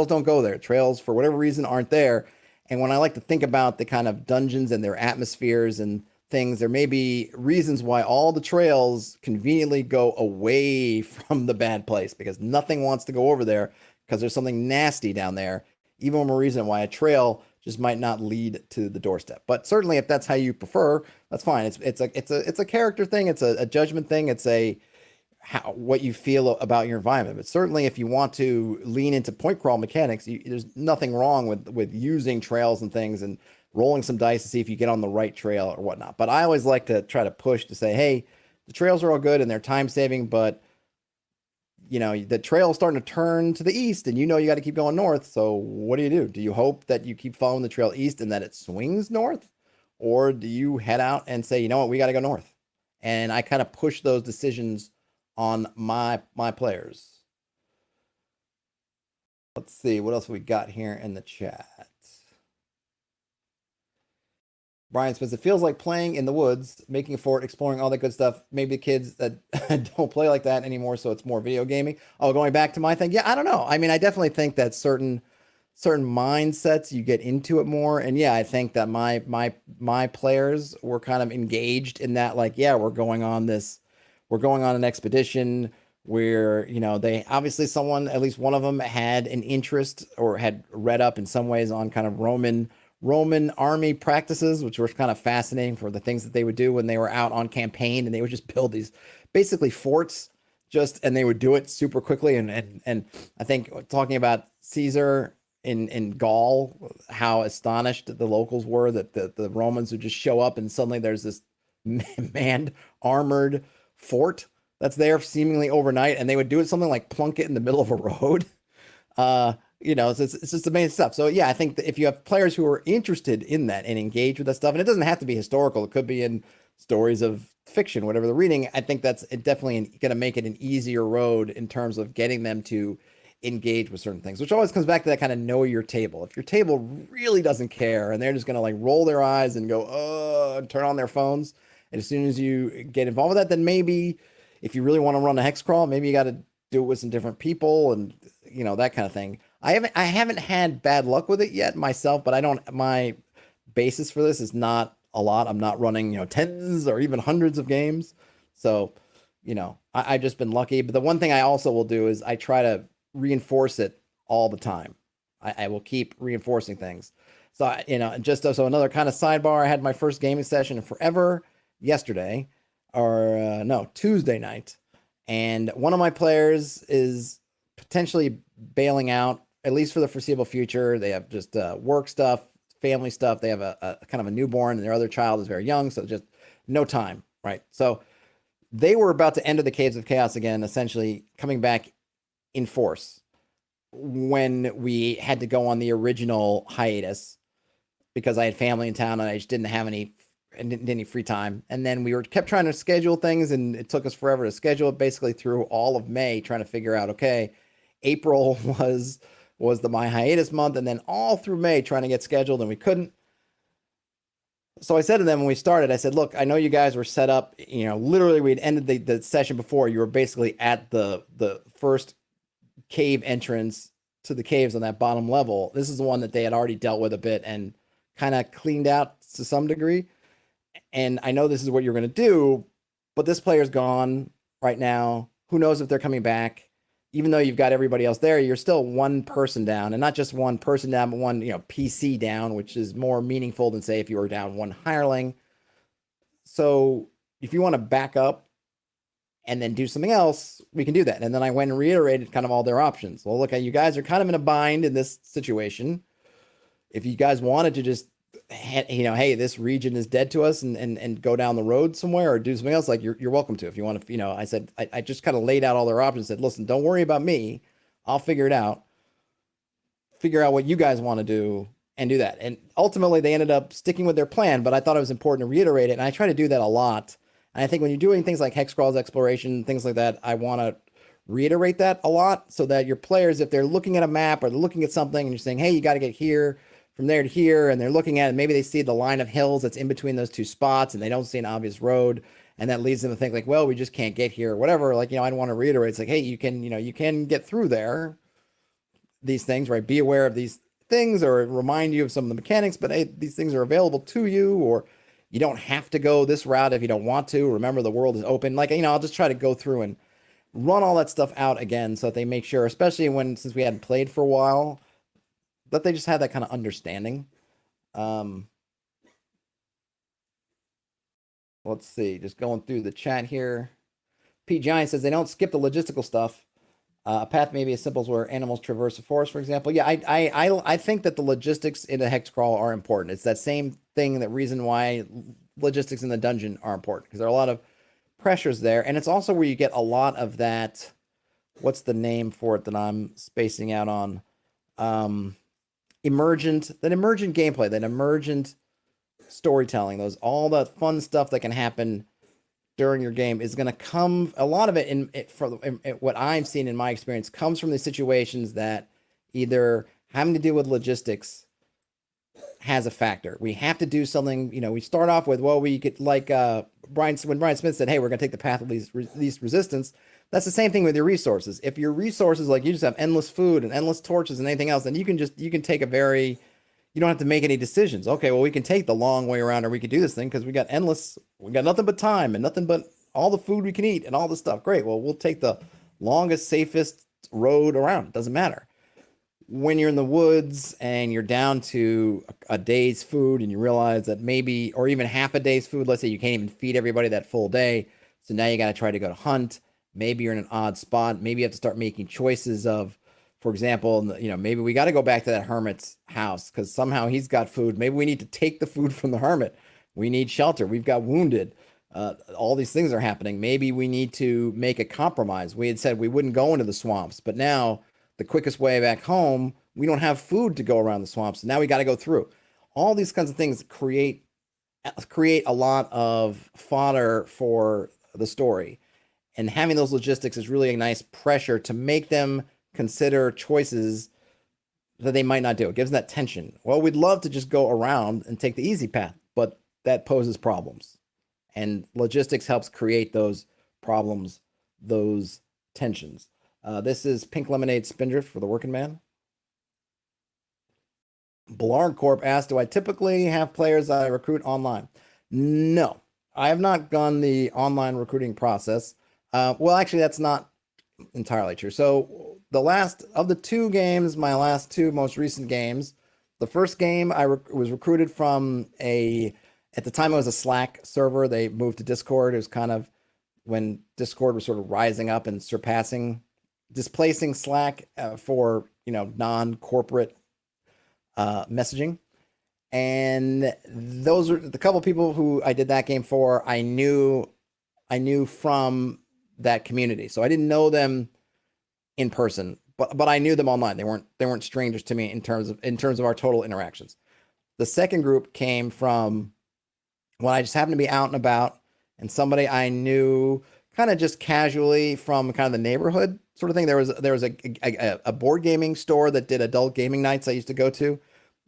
don't go there. Trails, for whatever reason, aren't there. And when I like to think about the kind of dungeons and their atmospheres and things, there may be reasons why all the trails conveniently go away from the bad place because nothing wants to go over there because there's something nasty down there. Even more reason why a trail just might not lead to the doorstep. But certainly, if that's how you prefer, that's fine. It's a character thing. It's a judgment thing. It's what you feel about your environment. But certainly, if you want to lean into point crawl mechanics, there's nothing wrong with using trails and things and rolling some dice to see if you get on the right trail or whatnot. But I always like to try to push to say, hey, the trails are all good and they're time saving, but the trail is starting to turn to the east and you got to keep going north. So what do? Do you hope that you keep following the trail east and that it swings north? Or do you head out and say, you know what, we got to go north? And I kind of push those decisions on my players. Let's see, what else we got here in the chat? Brian says, it feels like playing in the woods, making a fort, exploring all that good stuff. Maybe the kids that don't play like that anymore, so it's more video gaming. Oh, going back to my thing. Yeah, I don't know. I mean, I definitely think that certain mindsets, you get into it more. And yeah, I think that my players were kind of engaged in that, like, yeah, we're going on an expedition where, they obviously at least one of them had an interest or had read up in some ways on kind of Roman army practices, which were kind of fascinating for the things that they would do when they were out on campaign, and they would just build these basically forts and they would do it super quickly. And I think talking about Caesar in Gaul, how astonished the locals were that the Romans would just show up and suddenly there's this manned armored fort that's there seemingly overnight, and they would do it something like plunk it in the middle of a road. It's just amazing stuff. So yeah, I think that if you have players who are interested in that and engage with that stuff, and it doesn't have to be historical, it could be in stories of fiction, whatever they're reading. I think that's definitely going to make it an easier road in terms of getting them to engage with certain things, which always comes back to that kind of know your table. If your table really doesn't care and they're just going to like roll their eyes and go, and turn on their phones, and as soon as you get involved with that, then maybe if you really want to run a hex crawl, maybe you got to do it with some different people and that kind of thing. I haven't had bad luck with it yet myself, but my basis for this is not a lot. I'm not running, tens or even hundreds of games. So, I've just been lucky. But the one thing I also will do is I try to reinforce it all the time. I will keep reinforcing things. So, so another kind of sidebar, I had my first gaming session in forever yesterday, Tuesday night. And one of my players is potentially bailing out, at least for the foreseeable future. They have just work stuff, family stuff. They have a kind of a newborn, and their other child is very young, so just no time, right? So they were about to enter the Caves of Chaos again, essentially coming back in force when we had to go on the original hiatus because I had family in town and I just didn't have any free time. And then we kept trying to schedule things, and it took us forever to schedule it, basically through all of May, trying to figure out, okay, April was the my hiatus month, and then all through May trying to get scheduled, and we couldn't. So I said to them when we started, I said, look, I know you guys were set up, literally we'd ended the session before. You were basically at the first cave entrance to the caves on that bottom level. This is the one that they had already dealt with a bit and kind of cleaned out to some degree. And I know this is what you're going to do, but this player's gone right now. Who knows if they're coming back? Even though you've got everybody else there, you're still one person down, and not just one person down, but one, PC down, which is more meaningful than, say, if you were down one hireling. So if you want to back up and then do something else, we can do that. And then I went and reiterated kind of all their options. Well, look, you guys are kind of in a bind in this situation. If you guys wanted to just, hey, this region is dead to us, and go down the road somewhere or do something else, like you're welcome to. If you want to, I said, I just kind of laid out all their options, said, listen, don't worry about me. I'll figure it out. Figure out what you guys want to do and do that. And ultimately they ended up sticking with their plan, but I thought it was important to reiterate it. And I try to do that a lot. And I think when you're doing things like Hexcrawl's exploration, things like that, I want to reiterate that a lot so that your players, if they're looking at a map or they're looking at something and you're saying, hey, you got to get here, from there to here, and they're looking at it, maybe they see the line of hills that's in between those two spots and they don't see an obvious road, and that leads them to think like, well, we just can't get here or whatever. Like, I want to reiterate, it's like, hey, you can get through there, these things, right? Be aware of these things, or remind you of some of the mechanics, but hey, these things are available to you, or you don't have to go this route if you don't want to. Remember, the world is open. Like, I'll just try to go through and run all that stuff out again so that they make sure, especially since we hadn't played for a while, that they just had that kind of understanding. Let's see, just going through the chat here. Pete Giant says they don't skip the logistical stuff. A path maybe as simple as where animals traverse a forest, for example. Yeah, I think that the logistics in a Hexcrawl are important. It's that same thing, that reason why logistics in the dungeon are important, because there are a lot of pressures there, and it's also where you get a lot of that. What's the name for it that I'm spacing out on? Emergent gameplay, that emergent storytelling, all the fun stuff that can happen during your game is going to come. A lot of it, from what I'm seeing in my experience, comes from the situations that either having to do with logistics has a factor. We have to do something. We start off with, well, we get like when Brian Smith said, hey, we're going to take the path of least resistance. That's the same thing with your resources. If your resources, like, you just have endless food and endless torches and anything else, then you can take you don't have to make any decisions. Okay, well, we can take the long way around, or we could do this thing because we got nothing but time and nothing but all the food we can eat and all this stuff. Great. Well, we'll take the longest, safest road around. It doesn't matter. When you're in the woods and you're down to a day's food, and you realize that maybe, or even half a day's food, let's say you can't even feed everybody that full day. So now you got to try to go to hunt. Maybe you're in an odd spot. Maybe you have to start making choices of, for example, maybe we got to go back to that hermit's house because somehow he's got food. Maybe we need to take the food from the hermit. We need shelter. We've got wounded. All these things are happening. Maybe we need to make a compromise. We had said we wouldn't go into the swamps, but now the quickest way back home, we don't have food to go around the swamps. Now we got to go through. All these kinds of things create a lot of fodder for the story. And having those logistics is really a nice pressure to make them consider choices that they might not do. It gives them that tension. Well, we'd love to just go around and take the easy path, but that poses problems. And logistics helps create those problems, those tensions. This is Pink Lemonade Spindrift for the Working Man. Blarg Corp asked, do I typically have players that I recruit online? No, I have not gone the online recruiting process. Well, actually, that's not entirely true. So the last of the two games, my last two most recent games, the first game I was recruited from at the time it was a Slack server. They moved to Discord. It was kind of when Discord was sort of rising up and displacing Slack for non-corporate messaging. And those are the couple people who I did that game for. I knew from that community, so I didn't know them in person, but I knew them online. They weren't strangers to me in terms of our total interactions. The second group came from when I just happened to be out and about, and somebody I knew kind of just casually from kind of the neighborhood sort of thing. There was a board gaming store that did adult gaming nights I used to go to,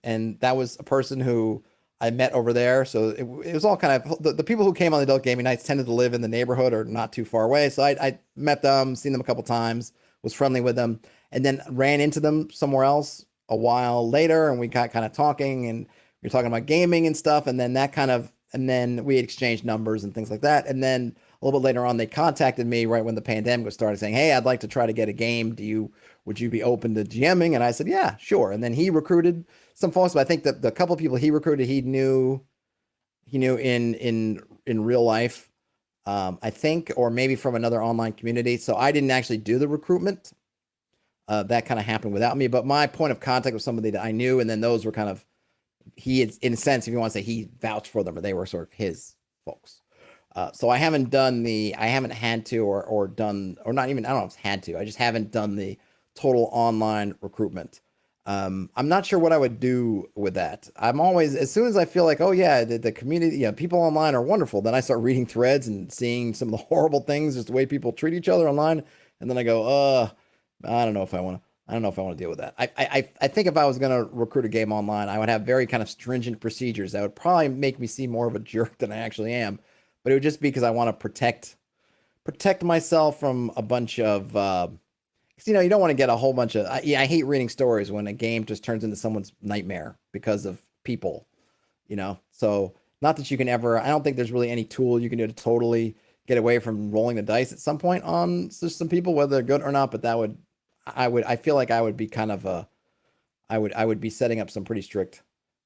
and that was a person who I met over there. So it was all kind of the people who came on the adult gaming nights tended to live in the neighborhood or not too far away. So I met them, seen them a couple times, was friendly with them, and then ran into them somewhere else a while later, and we got kind of talking, and we were talking about gaming and stuff, and then we had exchanged numbers and things like that, and then a little bit later on, they contacted me right when the pandemic was starting, saying, "Hey, I'd like to try to get a game. Would you be open to GMing?" And I said, "Yeah, sure." And then he recruited some folks, but I think that the couple of people he recruited, he knew in real life, I think, or maybe from another online community. So I didn't actually do the recruitment. That kind of happened without me. But my point of contact was somebody that I knew, and then those were kind of he had, in a sense, if you want to say, he vouched for them, or they were sort of his folks. So I haven't had to, or done, or not even, I don't know if it's had to. I just haven't done the total online recruitment. I'm not sure what I would do with that. I'm always, as soon as I feel like, oh yeah, the community, people online are wonderful, then I start reading threads and seeing some of the horrible things, just the way people treat each other online, and then I go, I don't know if I want to. I don't know if I want to deal with that. I think if I was going to recruit a game online, I would have very kind of stringent procedures that would probably make me seem more of a jerk than I actually am. But it would just be because I want to protect myself from a bunch of, 'cause, you don't want to get a whole bunch of. I hate reading stories when a game just turns into someone's nightmare because of people. So not that you can ever. I don't think there's really any tool you can do to totally get away from rolling the dice at some point on just some people, whether they're good or not. But I feel like I would be kind of I would be setting up some pretty strict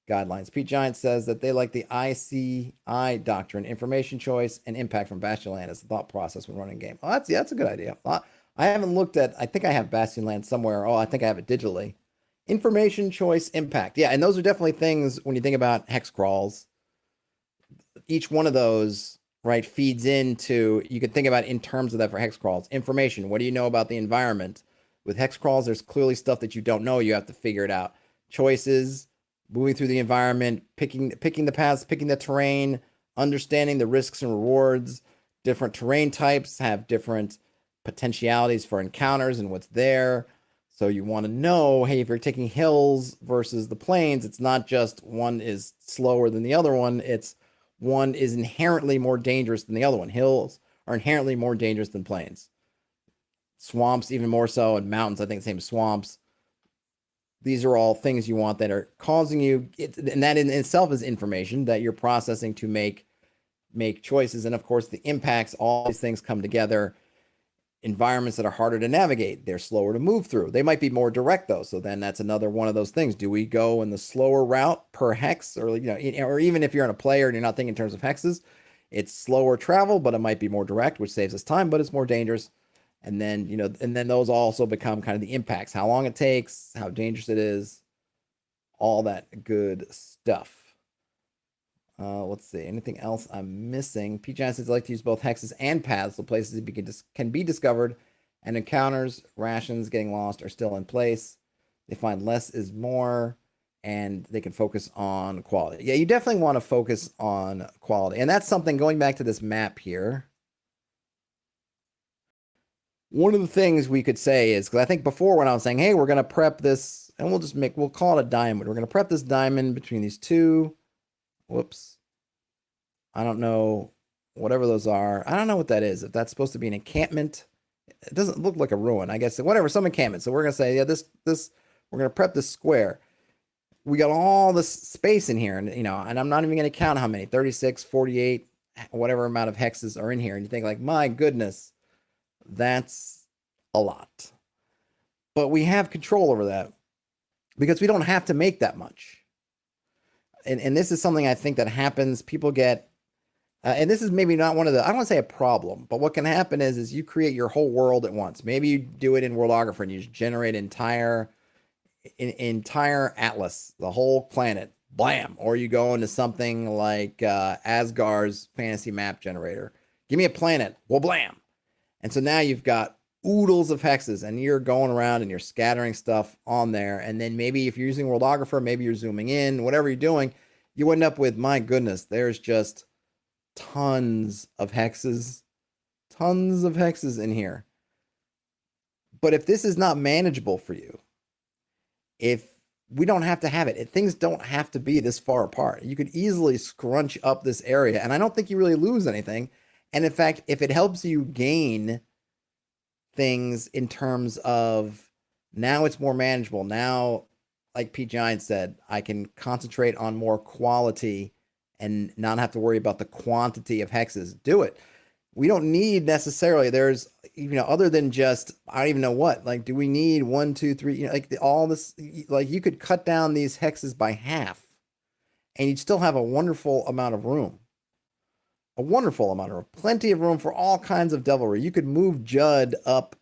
guidelines. Pete Giant says that they like the ICI doctrine, information choice, and impact from Bastionland as the thought process when running a game. Oh, that's a good idea. I haven't looked at. I think I have Bastionland somewhere. Oh, I think I have it digitally. Information choice impact. Yeah, and those are definitely things when you think about hex crawls. Each one of those, right, feeds into. You could think about in terms of that for hex crawls. Information. What do you know about the environment? With hex crawls, there's clearly stuff that you don't know. You have to figure it out. Choices, moving through the environment, picking the paths, picking the terrain, understanding the risks and rewards. Different terrain types have different potentialities for encounters and what's there. So you want to know, hey, if you're taking hills versus the plains, it's not just one is slower than the other one. It's one is inherently more dangerous than the other one. Hills are inherently more dangerous than plains. Swamps even more so, and mountains, I think the same as swamps. These are all things you want that are causing you, and that in itself is information that you're processing to make choices. And of course, the impacts, all these things come together. Environments that are harder to navigate, they're slower to move through. They might be more direct though, so then that's another one of those things. Do we go in the slower route per hex, or or even if you're in a player and you're not thinking in terms of hexes, it's slower travel, but it might be more direct, which saves us time, but it's more dangerous. And then, and then those also become kind of the impacts, how long it takes, how dangerous it is, all that good stuff. Let's see. Anything else I'm missing? P. Giant says I like to use both hexes and paths, so places can be discovered, and encounters, rations, getting lost are still in place. They find less is more, and they can focus on quality. Yeah, you definitely want to focus on quality. And that's something, going back to this map here, one of the things we could say is, because I think before when I was saying, hey, we're going to prep this, and we'll call it a diamond. We're going to prep this diamond between these two. Whoops. I don't know, whatever those are. I don't know what that is. If that's supposed to be an encampment, it doesn't look like a ruin. I guess, whatever, some encampment. So we're going to say, yeah, this, we're going to prep this square. We got all this space in here, and, and I'm not even going to count how many, 36, 48, whatever amount of hexes are in here. And you think like, my goodness, that's a lot. But we have control over that because we don't have to make that much. And this is something I think that happens. People get, and this is maybe not one of the, I don't want to say a problem, but what can happen is you create your whole world at once. Maybe you do it in Worldographer and you just generate entire atlas, the whole planet, blam. Or you go into something like Asgar's fantasy map generator. Give me a planet, well, blam. And so now you've got oodles of hexes and you're going around and you're scattering stuff on there. And then maybe if you're using Worldographer, maybe you're zooming in, whatever you're doing, you end up with, my goodness, there's just tons of hexes in here. But if this is not manageable for you, if we don't have to have it, things don't have to be this far apart. You could easily scrunch up this area, and I don't think you really lose anything. And in fact, if it helps you gain things in terms of now it's more manageable. Now, like Pete Giant said, I can concentrate on more quality and not have to worry about the quantity of hexes. Do it. We don't need necessarily, there's, other than just, I don't even know what, like, do we need 1, 2, 3, like all this, like you could cut down these hexes by half and you'd still have a wonderful amount of room. Plenty of room for all kinds of devilry. You could move Judd up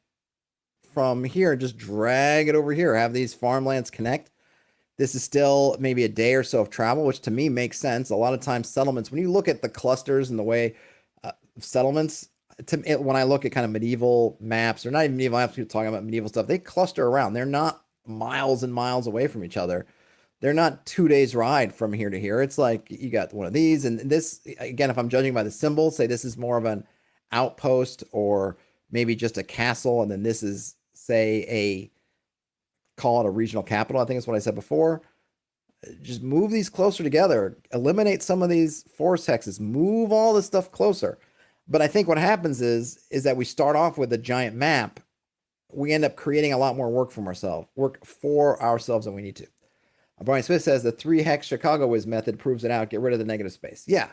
from here, just drag it over here, have these farmlands connect. This is still maybe a day or so of travel, which to me makes sense. A lot of times settlements, when you look at the clusters and the way settlements, when I look at kind of medieval maps, or not even medieval maps, people talking about medieval stuff, they cluster around. They're not miles and miles away from each other. They're not 2 days ride from here to here. It's like you got one of these, and this, again, if I'm judging by the symbol, say this is more of an outpost or maybe just a castle, and then this is, say, call it a regional capital, I think is what I said before. Just move these closer together, eliminate some of these forest hexes, move all this stuff closer. But I think what happens is that we start off with a giant map. We end up creating a lot more work for ourselves than we need to. Brian Smith says the 3 hex Chicago Wiz method proves it out. Get rid of the negative space. Yeah,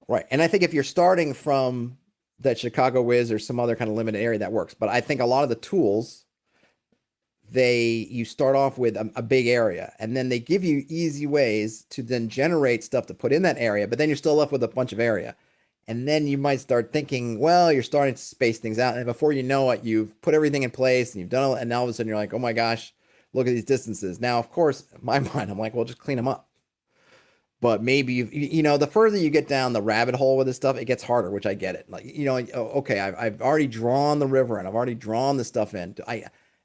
right. And I think if you're starting from that Chicago Wiz or some other kind of limited area, that works. But I think a lot of the tools, you start off with a big area, and then they give you easy ways to then generate stuff to put in that area. But then you're still left with a bunch of area. And then you might start thinking, well, you're starting to space things out. And before you know it, you've put everything in place and you've done it. And now all of a sudden you're like, oh my gosh, look at these distances. Now, of course, in my mind, I'm like, well, just clean them up. But maybe, the further you get down the rabbit hole with this stuff, it gets harder, which I get it. Like, okay, I've already drawn the river and I've already drawn the stuff in.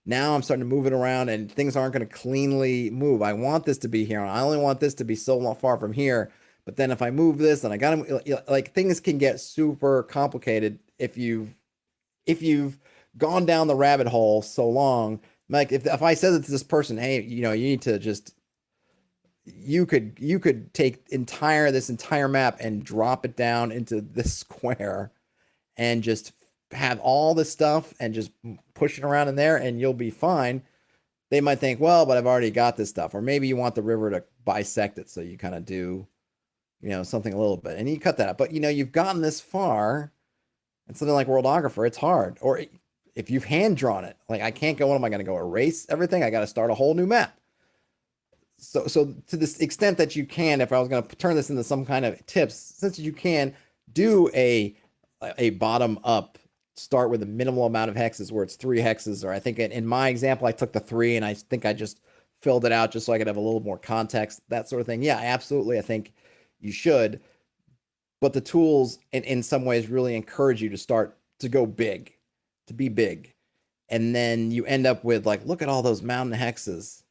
Now I'm starting to move it around and things aren't going to cleanly move. I want this to be here. And I only want this to be so far from here. But then if I move this and I got to, like, things can get super complicated if you've gone down the rabbit hole so long. Like if I said to this person, hey, you need to just, you could take this entire map and drop it down into this square and just have all this stuff and just push it around in there and you'll be fine. They might think, well, but I've already got this stuff. Or maybe you want the river to bisect it. So you kind of do, something a little bit and you cut that out. But, you've gotten this far and something like Worldographer, it's hard. Or if you've hand drawn it, like I can't go, what am I going to go erase everything? I got to start a whole new map. So to this extent that you can, if I was going to turn this into some kind of tips, since you can do a bottom up, start with a minimal amount of hexes where it's 3 hexes, or I think in my example, I took the 3 and I think I just filled it out just so I could have a little more context, that sort of thing. Yeah, absolutely. I think you should, but the tools in some ways really encourage you to start to go big, to be big. And then you end up with like, look at all those mountain hexes.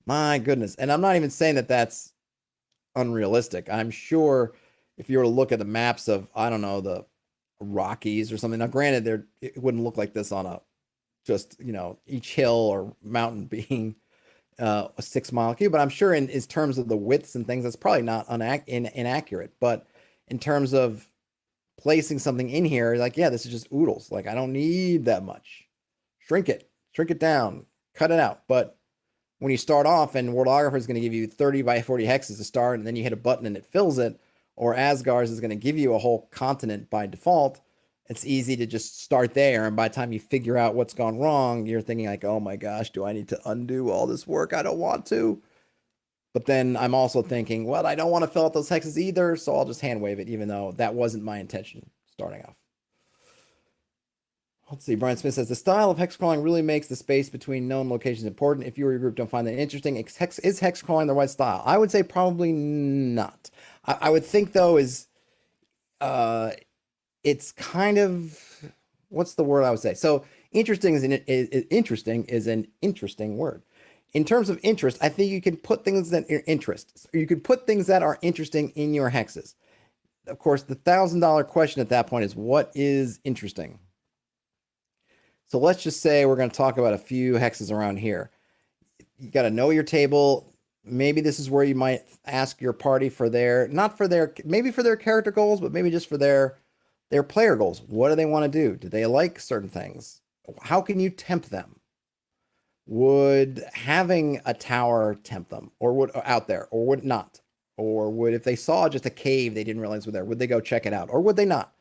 My goodness. And I'm not even saying that that's unrealistic. I'm sure if you were to look at the maps of, I don't know, the Rockies or something. Now, granted, it wouldn't look like this on each hill or mountain being a 6 mile cube, but I'm sure in terms of the widths and things, that's probably not inaccurate. But in terms of placing something in here, like, yeah, this is just oodles. Like, I don't need that much. Shrink it down, cut it out. But when you start off and Worldographer is going to give you 30 by 40 hexes to start, and then you hit a button and it fills it, or Asgard's is going to give you a whole continent by default, it's easy to just start there. And by the time you figure out what's gone wrong, you're thinking like, oh my gosh, do I need to undo all this work? I don't want to. But then I'm also thinking, well, I don't want to fill out those hexes either, so I'll just hand wave it, even though that wasn't my intention starting off. Let's see. Brian Smith says the style of hex crawling really makes the space between known locations important. If you or your group don't find that interesting, is hex crawling the right style? I would say probably not. I would think though uh, it's kind of what's the word I would say? So interesting interesting is an interesting word. In terms of interest, I think you can put things that are interest. You could put things that are interesting in your hexes. Of course, the $1,000 question at that point is what is interesting? So let's just say we're going to talk about a few hexes around here. You got to know your table. Maybe this is where you might ask your party for not for their, maybe for their character goals, but maybe just for their player goals. What do they want to do? Do they like certain things? How can you tempt them? Would having a tower tempt them, or would out there, or would it not? Or would, if they saw just a cave they didn't realize was there, would they go check it out, or would they not?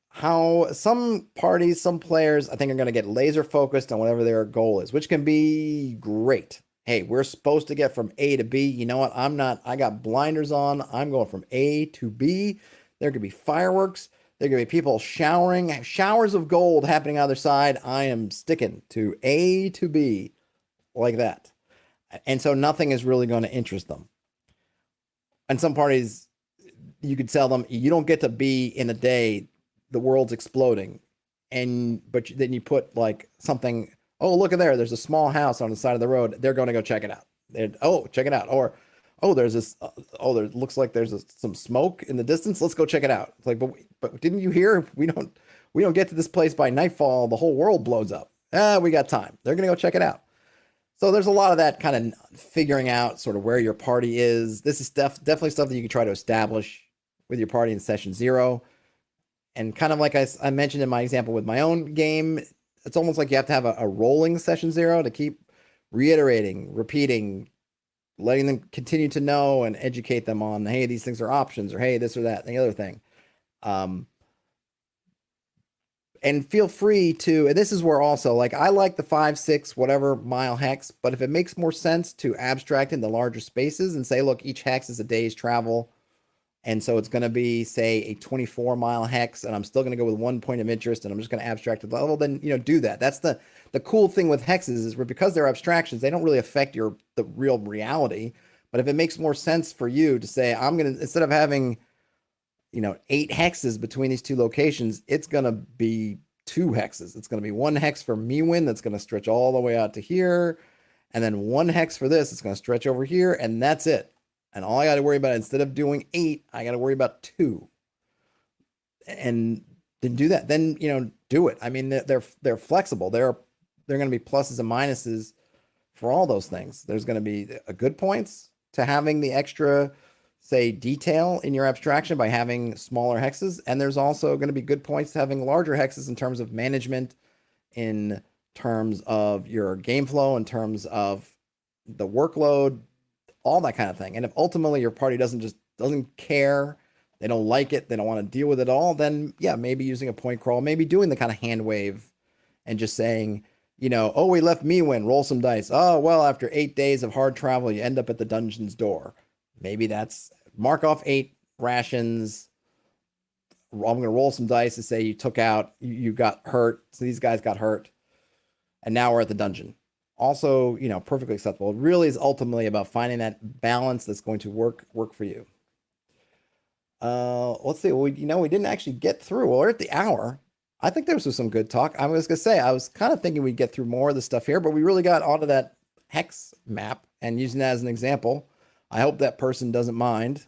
How some parties, some players, I think are going to get laser focused on whatever their goal is, which can be great. Hey, we're supposed to get from A to B. You know what? I'm not, I got blinders on. I'm going from A to B. There could be fireworks. There could be people showering, showers of gold happening on the other side. I am sticking to A to B like that. And so nothing is really going to interest them. And some parties, you could tell them, you don't get to B in a day. The world's exploding. But then you put like something, oh, look at there. There's a small house on the side of the road. They're going to go check it out. Oh, check it out. Or, oh, there's this, there looks like there's some smoke in the distance. Let's go check it out. It's like, but didn't you hear? We don't get to this place by nightfall. The whole world blows up. We got time. They're going to go check it out. So there's a lot of that kind of figuring out sort of where your party is. This is definitely stuff that you can try to establish with your party in session 0. And kind of like I mentioned in my example with my own game, it's almost like you have to have a rolling session 0 to keep reiterating, repeating, letting them continue to know and educate them on, hey, these things are options, or hey, this or that, and the other thing. And feel free to, and this is where also, like, I like the 5, 6, whatever mile hex, but if it makes more sense to abstract into larger spaces and say, look, each hex is a day's travel. And so it's going to be, say, a 24-mile hex, and I'm still going to go with 1 point of interest, and I'm just going to abstract to the level. Then, do that. That's the cool thing with hexes is because they're abstractions, they don't really affect the real reality. But if it makes more sense for you to say, I'm going to, instead of having, 8 hexes between these two locations, it's going to be 2 hexes. It's going to be 1 hex for Mewin that's going to stretch all the way out to here, and then 1 hex for this. It's going to stretch over here, and that's it. And all I got to worry about, instead of doing 8, I got to worry about 2. And then do that. Then, do it. I mean, they're flexible. They're going to be pluses and minuses for all those things. There's going to be a good points to having the extra, say, detail in your abstraction by having smaller hexes. And there's also going to be good points to having larger hexes in terms of management, in terms of your game flow, in terms of the workload, all that kind of thing. And if ultimately your party doesn't care, they don't like it, they don't want to deal with it all, then yeah, maybe using a point crawl, maybe doing the kind of hand wave and just saying, oh, we left Mewin, roll some dice. Oh, well, after 8 days of hard travel, you end up at the dungeon's door. Maybe that's mark off 8 rations. I'm going to roll some dice to say you got hurt. So these guys got hurt. And now we're at the dungeon. Also, perfectly acceptable. It really is ultimately about finding that balance that's going to work for you. Let's see. We didn't actually get through. Well, we're at the hour. I think there was some good talk. I was going to say, I was kind of thinking we'd get through more of the stuff here, but we really got onto that hex map and using that as an example. I hope that person doesn't mind.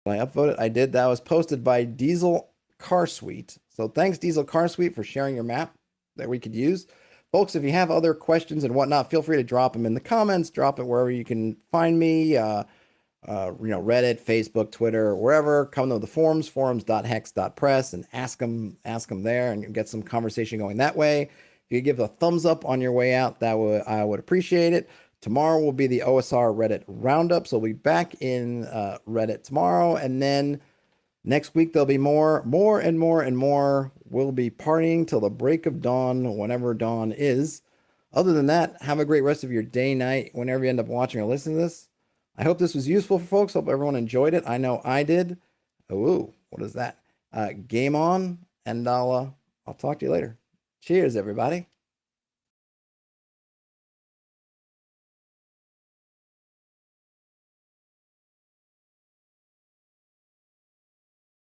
I upvoted. I did. That was posted by Diesel Car Suite. So thanks, Diesel Car Suite, for sharing your map that we could use. Folks, if you have other questions and whatnot, feel free to drop them in the comments, drop it wherever you can find me, Reddit, Facebook, Twitter, wherever. Come to the forums.hex.press, and ask them there and get some conversation going that way. If you could give a thumbs up on your way out, I would appreciate it. Tomorrow will be the OSR Reddit Roundup, so we'll be back in Reddit tomorrow, and then next week, there'll be more and more. We'll be partying till the break of dawn, whenever dawn is. Other than that, have a great rest of your day, night, whenever you end up watching or listening to this. I hope this was useful for folks. Hope everyone enjoyed it. I know I did. Oh, what is that? Game on. and I'll talk to you later. Cheers, everybody.